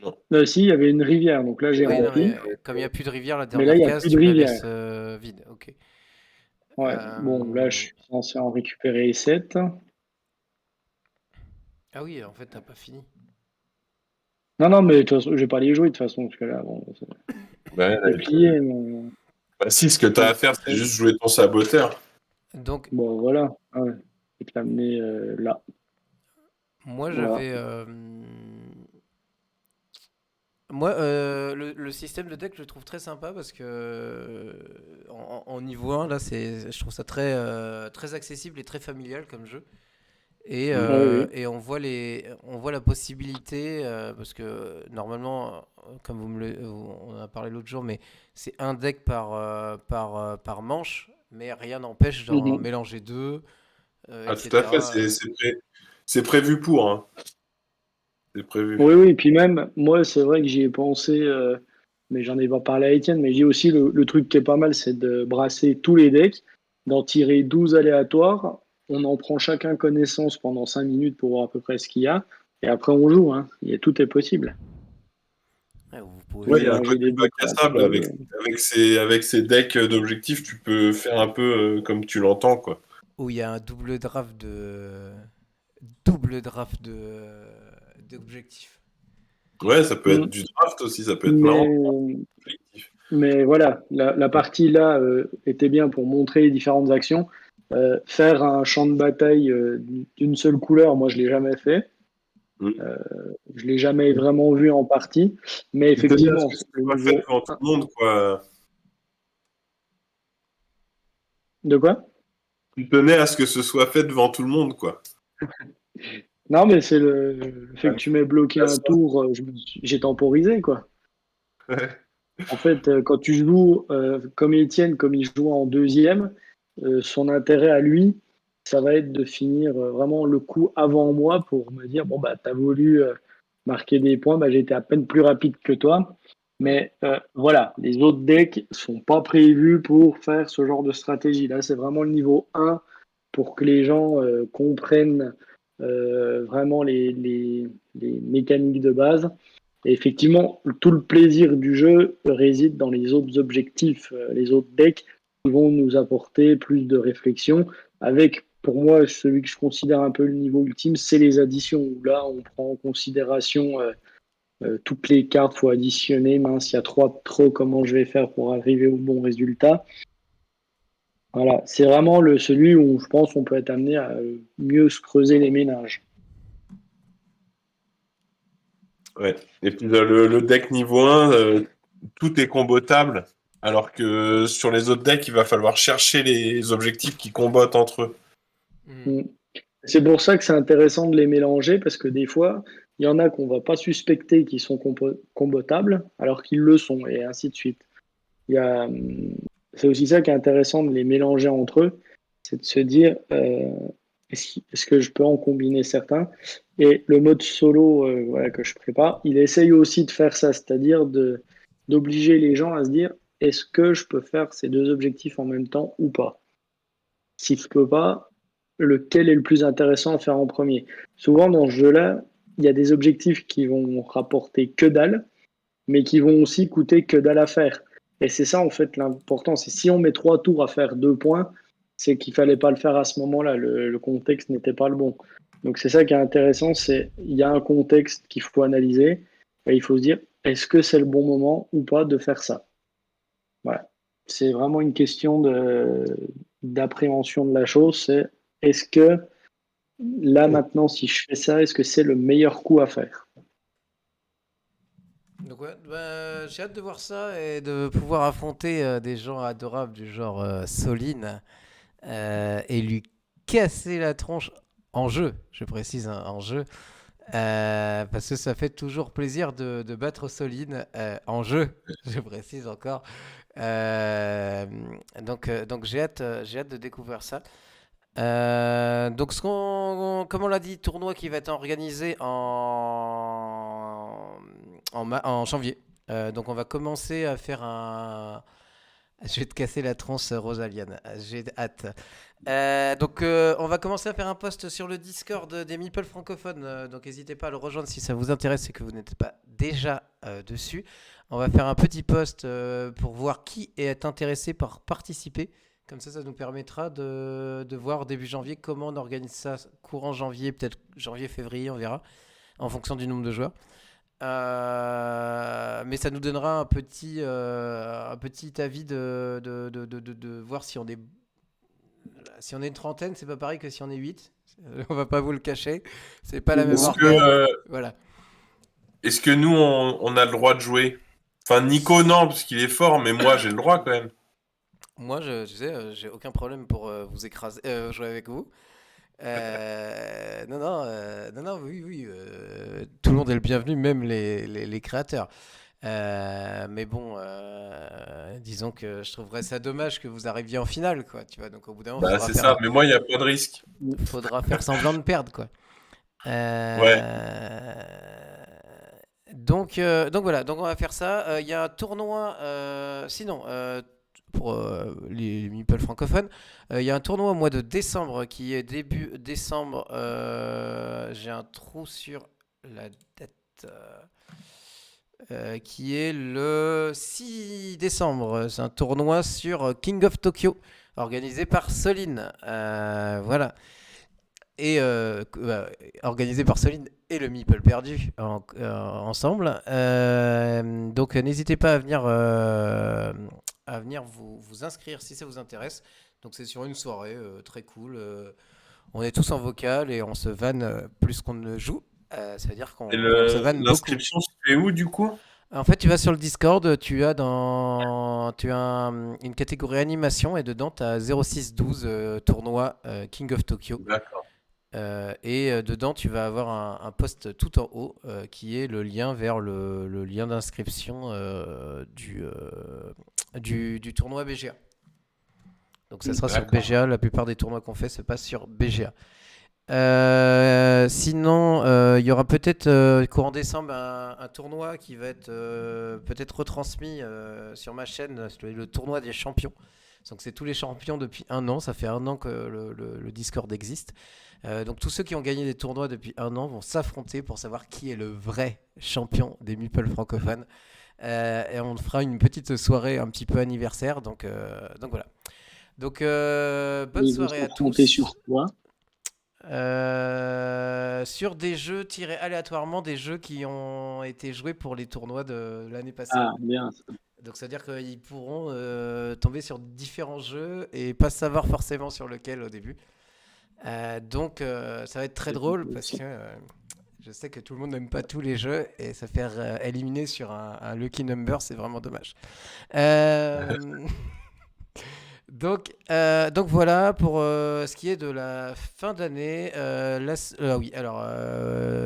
Non. Si, il y avait une rivière, donc là j'ai Oui, non, rempli. mais comme il n'y a plus de rivière, la Mais là, il dernière n'y a case, plus de tu la laisses rivière. vide. Ok. Ouais, bon, là, je Euh, suis censé en récupérer 7. Ah oui, en fait, t'as pas fini. Non, non, mais de toute façon, je vais pas les jouer de toute façon, parce que là, bon, Ouais, c'est plié. Mais... bah, si, ce que tu as à faire, c'est juste jouer ton saboteur. Donc, Bon, voilà. Ah ouais. Je vais te l'amener là. moi, Voilà. j'avais. Moi, le système de deck, je le trouve très sympa parce que en niveau 1, là, je trouve ça très accessible et très familial comme jeu. Mm. Oui, oui. Et on voit la possibilité, parce que normalement, comme on en a parlé l'autre jour, mais c'est un deck par manche, mais rien n'empêche d'en Mhm. mélanger deux, Ah, tout à fait, etc. c'est prévu pour, hein. C'est prévu. Oui, oui. Puis même, moi, c'est vrai que j'y ai pensé, mais j'en ai pas parlé à Étienne, mais j'ai aussi le truc qui est pas mal, c'est de brasser tous les decks, d'en tirer 12 aléatoires. On en prend chacun connaissance pendant 5 minutes pour voir à peu près ce qu'il y a. Et après, on joue, hein. Tout est possible. Ouais, vous pouvez Ouais, il y a un Mélanger côté des bac decks à entre sable eux. avec ces decks d'objectifs, tu peux faire un peu comme tu l'entends, quoi. où il y a un double draft d'objectifs. Ouais, ça peut être Mm. du draft aussi, ça peut être marrant. Mais, mais voilà, la partie là était bien pour montrer les différentes actions. Faire un champ de bataille d'une seule couleur, moi je l'ai jamais fait. Mm. Je l'ai jamais vraiment vu en partie. Mais Tu tenais à ce effectivement, que ce le soit fait niveau devant tout 1. le monde, quoi. De quoi? Tu tenais à ce que ce soit fait devant tout le monde, quoi. Non, mais c'est le fait que tu m'aies bloqué un tour, j'ai temporisé, quoi. En fait, quand tu joues comme Étienne, comme il joue en deuxième, son intérêt à lui, ça va être de finir vraiment le coup avant moi pour me dire, bon, bah, t'as voulu marquer des points, bah, j'ai été à peine plus rapide que toi. Mais voilà, les autres decks sont pas prévus pour faire ce genre de stratégie. Là, c'est vraiment le niveau 1 pour que les gens comprennent vraiment les mécaniques de base. Et effectivement, tout le plaisir du jeu réside dans les autres objectifs, les autres decks qui vont nous apporter plus de réflexion. Avec, pour moi, celui que je considère un peu le niveau ultime, c'est les additions, où là, on prend en considération toutes les cartes, faut additionner, mince, il y a 3 de trop, comment je vais faire pour arriver au bon résultat. Voilà, c'est vraiment celui où je pense on peut être amené à mieux se creuser les méninges. Ouais. Et puis le deck niveau 1, tout est combotable, alors que sur les autres decks, il va falloir chercher les objectifs qui combattent entre eux. Hmm. C'est pour ça que c'est intéressant de les mélanger parce que des fois, il y en a qu'on va pas suspecter qui sont combotables alors qu'ils le sont et ainsi de suite. Il y a, c'est aussi ça qui est intéressant de les mélanger entre eux, c'est de se dire est-ce que je peux en combiner certains? Et le mode solo voilà, que je prépare, il essaye aussi de faire ça, c'est-à-dire d'obliger les gens à se dire est-ce que je peux faire ces deux objectifs en même temps ou pas? Si je peux pas, lequel est le plus intéressant à faire en premier? Souvent dans ce jeu-là, il y a des objectifs qui vont rapporter que dalle, mais qui vont aussi coûter que dalle à faire. Et c'est ça en fait l'important, c'est si on met 3 tours à faire 2 points, c'est qu'il fallait pas le faire à ce moment-là, le contexte n'était pas le bon. Donc c'est ça qui est intéressant, c'est il y a un contexte qu'il faut analyser et il faut se dire est-ce que c'est le bon moment ou pas de faire ça. Voilà. C'est vraiment une question d'appréhension de la chose, c'est est-ce que là maintenant si je fais ça, est-ce que c'est le meilleur coup à faire? Donc ouais, bah, j'ai hâte de voir ça et de pouvoir affronter des gens adorables du genre Soline et lui casser la tronche en jeu, je précise, hein, en jeu. Parce que ça fait toujours plaisir de battre Soline en jeu, je précise encore. Euh, donc j'ai hâte de découvrir ça. Donc comme on l'a dit, tournoi qui va être organisé en janvier. Donc on va commencer à faire un. Je vais te casser la tronche, Rosaliane. J'ai hâte. On va commencer à faire un post sur le Discord des Meeple francophones. Donc n'hésitez pas à le rejoindre si ça vous intéresse et que vous n'êtes pas déjà dessus. On va faire un petit post pour voir qui est intéressé par participer. Comme ça nous permettra de voir début janvier comment on organise ça courant janvier, peut-être janvier, février, on verra, en fonction du nombre de joueurs. Mais ça nous donnera un petit avis de voir si on est une trentaine, c'est pas pareil que si on est 8. On va pas vous le cacher. C'est pas la même Est-ce que, orga. Voilà. est-ce que nous, on a le droit de jouer? Enfin, Nico, non, parce qu'il est fort, mais moi, j'ai le droit quand même. Moi, tu sais, j'ai aucun problème pour vous écraser, jouer avec vous. Non, oui, oui. Tout le monde est le bienvenu, même les créateurs. Mais bon, disons que je trouverais ça dommage que vous arriviez en finale, quoi. Tu vois, donc au bout d'un moment, Bah, c'est ça, mais moi, il n'y a pas de risque. faudra faire semblant de perdre, quoi. Ouais. Donc voilà, donc on va faire ça. Il y a un tournoi, sinon, pour les meeples francophones, il y a un tournoi au mois de décembre qui est début décembre. J'ai un trou sur la date. Qui est le 6 décembre. C'est un tournoi sur King of Tokyo, organisé par Soline. Voilà. Et organisé par Soline et le Meeple perdu ensemble. Donc n'hésitez pas à venir vous inscrire si ça vous intéresse. Donc c'est sur une soirée très cool. On est tous en vocal et on se vanne plus qu'on ne joue. Ça veut dire qu'on Et se vanne beaucoup. l'inscription se fait où, du coup? En fait, tu vas sur le Discord, tu as une catégorie animation et dedans, tu as 0612 tournoi King of Tokyo. D'accord. Dedans, tu vas avoir un post tout en haut qui est le lien vers le lien d'inscription du tournoi BGA. Donc ça sera sur D'accord. BGA, la plupart des tournois qu'on fait se passent sur BGA. Sinon, il y aura peut-être courant décembre un tournoi qui va être peut-être retransmis sur ma chaîne, le tournoi des champions. Donc c'est tous les champions depuis 1 an, ça fait 1 an que le Discord existe. Donc tous ceux qui ont gagné des tournois depuis 1 an vont s'affronter pour savoir qui est le vrai champion des meeples francophones. Et on fera une petite soirée un petit peu anniversaire. Donc voilà. Donc bonne soirée à tous. Sur quoi? Sur des jeux tirés aléatoirement des jeux qui ont été joués pour les tournois de l'année passée. Ah, bien. Donc, c'est-à-dire qu'ils pourront tomber sur différents jeux et pas savoir forcément sur lequel au début. Donc, ça va être très drôle parce que je sais que tout le monde n'aime pas tous les jeux et se faire éliminer sur un lucky number, c'est vraiment dommage. Donc voilà pour ce qui est de la fin d'année. Oui, alors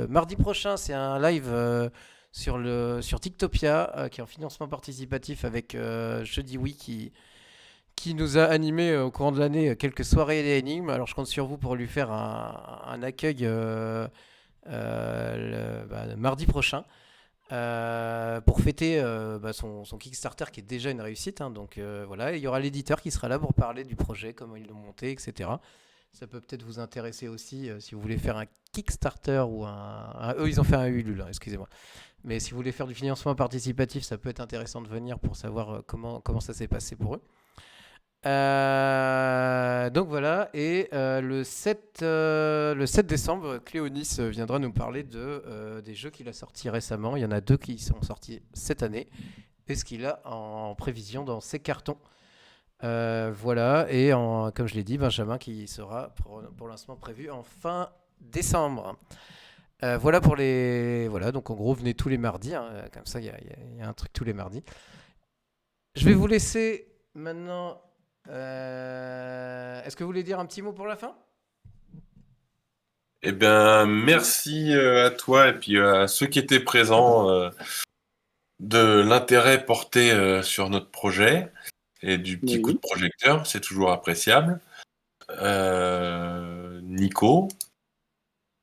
mardi prochain, c'est un live sur TikTopia qui est en financement participatif avec Jeudi Oui qui nous a animé au courant de l'année quelques soirées et énigmes. Alors je compte sur vous pour lui faire un accueil mardi prochain. Pour fêter son Kickstarter qui est déjà une réussite, hein, donc voilà, il y aura l'éditeur qui sera là pour parler du projet, comment ils l'ont monté, etc. Ça peut peut-être vous intéresser aussi si vous voulez faire un Kickstarter ou eux ils ont fait un Ulule, hein, excusez-moi, mais si vous voulez faire du financement participatif, ça peut être intéressant de venir pour savoir comment ça s'est passé pour eux. Donc voilà, et le 7 décembre, Cléonis viendra nous parler des jeux qu'il a sortis récemment. Il y en a 2 qui sont sortis cette année, et ce qu'il a en prévision dans ses cartons. Voilà, et comme je l'ai dit, Benjamin qui sera pour l'instant prévu en fin décembre. Voilà donc en gros, venez tous les mardis, hein, comme ça il y a un truc tous les mardis. Je vais vous laisser maintenant. Est-ce que vous voulez dire un petit mot pour la fin ? Eh bien, merci à toi et puis à ceux qui étaient présents de l'intérêt porté sur notre projet et du petit coup de projecteur, c'est toujours appréciable. Nico ?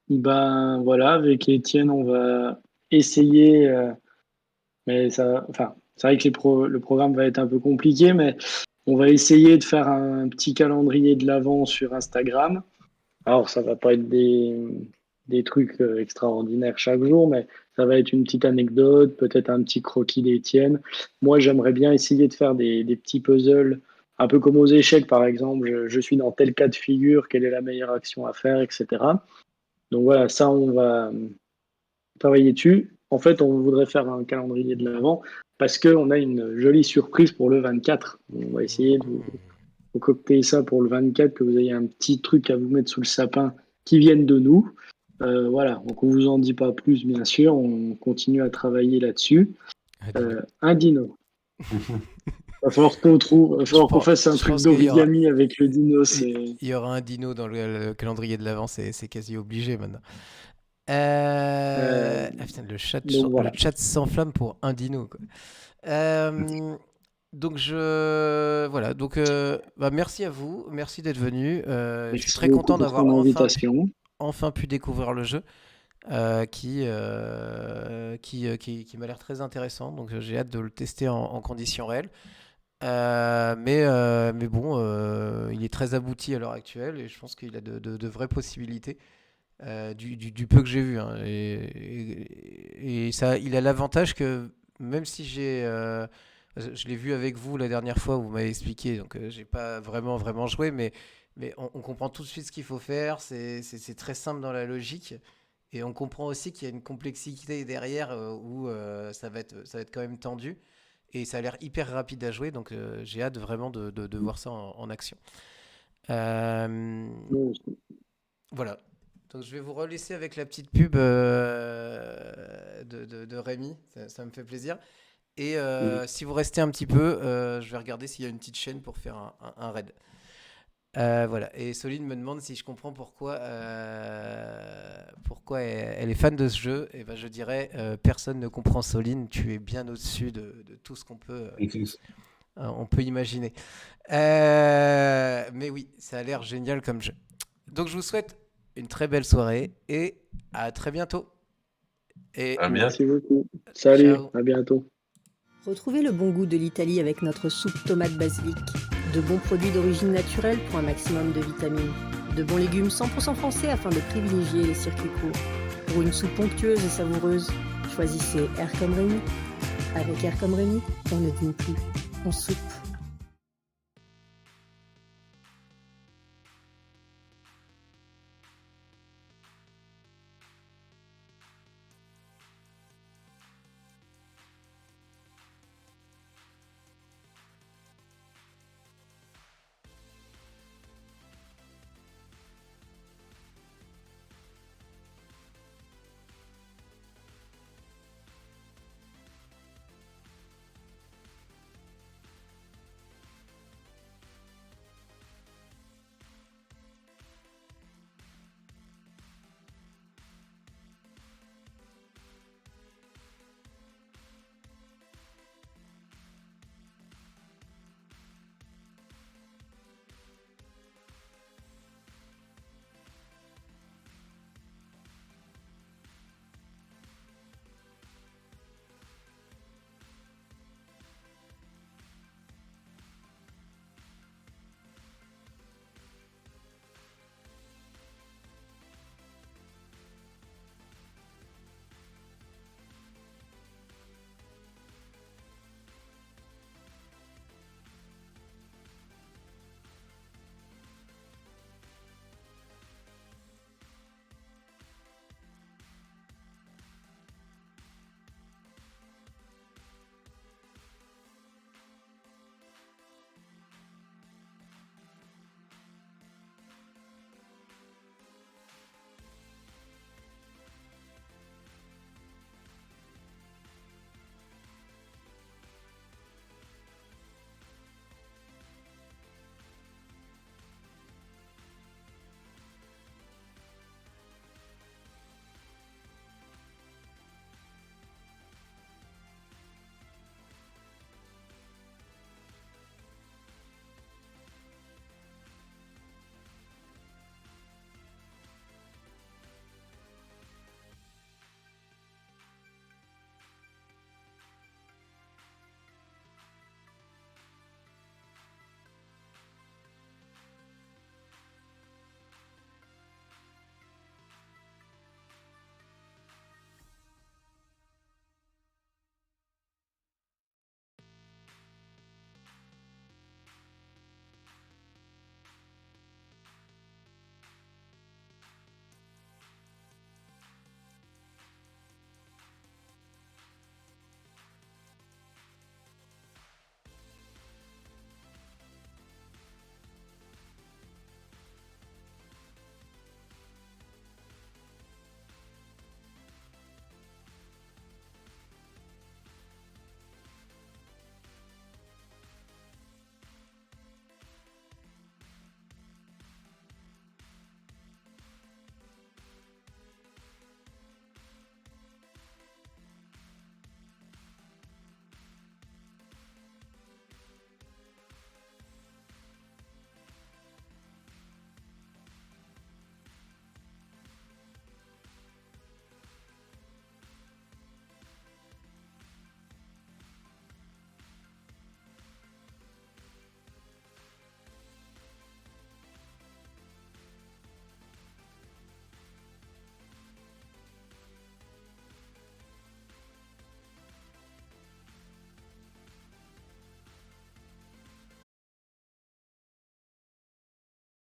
Ben voilà, avec Étienne, on va essayer, mais c'est vrai que le programme va être un peu compliqué, mais on va essayer de faire un petit calendrier de l'Avent sur Instagram. Alors, ça va pas être des trucs extraordinaires chaque jour, mais ça va être une petite anecdote, peut-être un petit croquis d'Étienne. Moi, j'aimerais bien essayer de faire des petits puzzles, un peu comme aux échecs, par exemple. Je suis dans tel cas de figure, quelle est la meilleure action à faire, etc. Donc voilà, ça, on va travailler dessus. En fait, on voudrait faire un calendrier de l'Avent parce qu'on a une jolie surprise pour le 24. On va essayer de concocter ça pour le 24, que vous ayez un petit truc à vous mettre sous le sapin qui vienne de nous. Voilà, donc on ne vous en dit pas plus, bien sûr. On continue à travailler là-dessus. Un dino. Il va falloir qu'on fasse un truc d'origami avec le dino. Il y aura un dino dans le calendrier de l'Avent, c'est quasi obligé maintenant. Putain, le chat s'enflamme pour un dino, quoi. Donc merci à vous, merci d'être venu. Je suis très content d'avoir enfin pu découvrir le jeu qui m'a l'air très intéressant. Donc j'ai hâte de le tester en conditions réelles. Mais bon, il est très abouti à l'heure actuelle et je pense qu'il a de vraies possibilités. Du peu que j'ai vu, hein. Et ça, il a l'avantage que même si je l'ai vu avec vous la dernière fois où vous m'avez expliqué, donc j'ai pas vraiment joué, mais on comprend tout de suite ce qu'il faut faire. C'est très simple dans la logique et on comprend aussi qu'il y a une complexité derrière où ça va être quand même tendu et ça a l'air hyper rapide à jouer, donc j'ai hâte vraiment de voir ça en action. Voilà. Donc je vais vous relaisser avec la petite pub de Rémi, ça me fait plaisir. Et si vous restez un petit peu, je vais regarder s'il y a une petite chaîne pour faire un raid. Voilà. Et Soline me demande si je comprends pourquoi elle est fan de ce jeu. Et ben je dirais, personne ne comprend Soline, tu es bien au-dessus de tout ce qu'on peut, on peut imaginer. Mais oui, ça a l'air génial comme jeu. Donc je vous souhaite une très belle soirée et à très bientôt. Et merci beaucoup. Salut, ciao. À bientôt. Retrouvez le bon goût de l'Italie avec notre soupe tomate basilic. De bons produits d'origine naturelle pour un maximum de vitamines. De bons légumes 100% français afin de privilégier les circuits courts. Pour une soupe onctueuse et savoureuse, choisissez Air comme Rémi. Avec Air comme Rémi, on ne dîne plus, on soupe.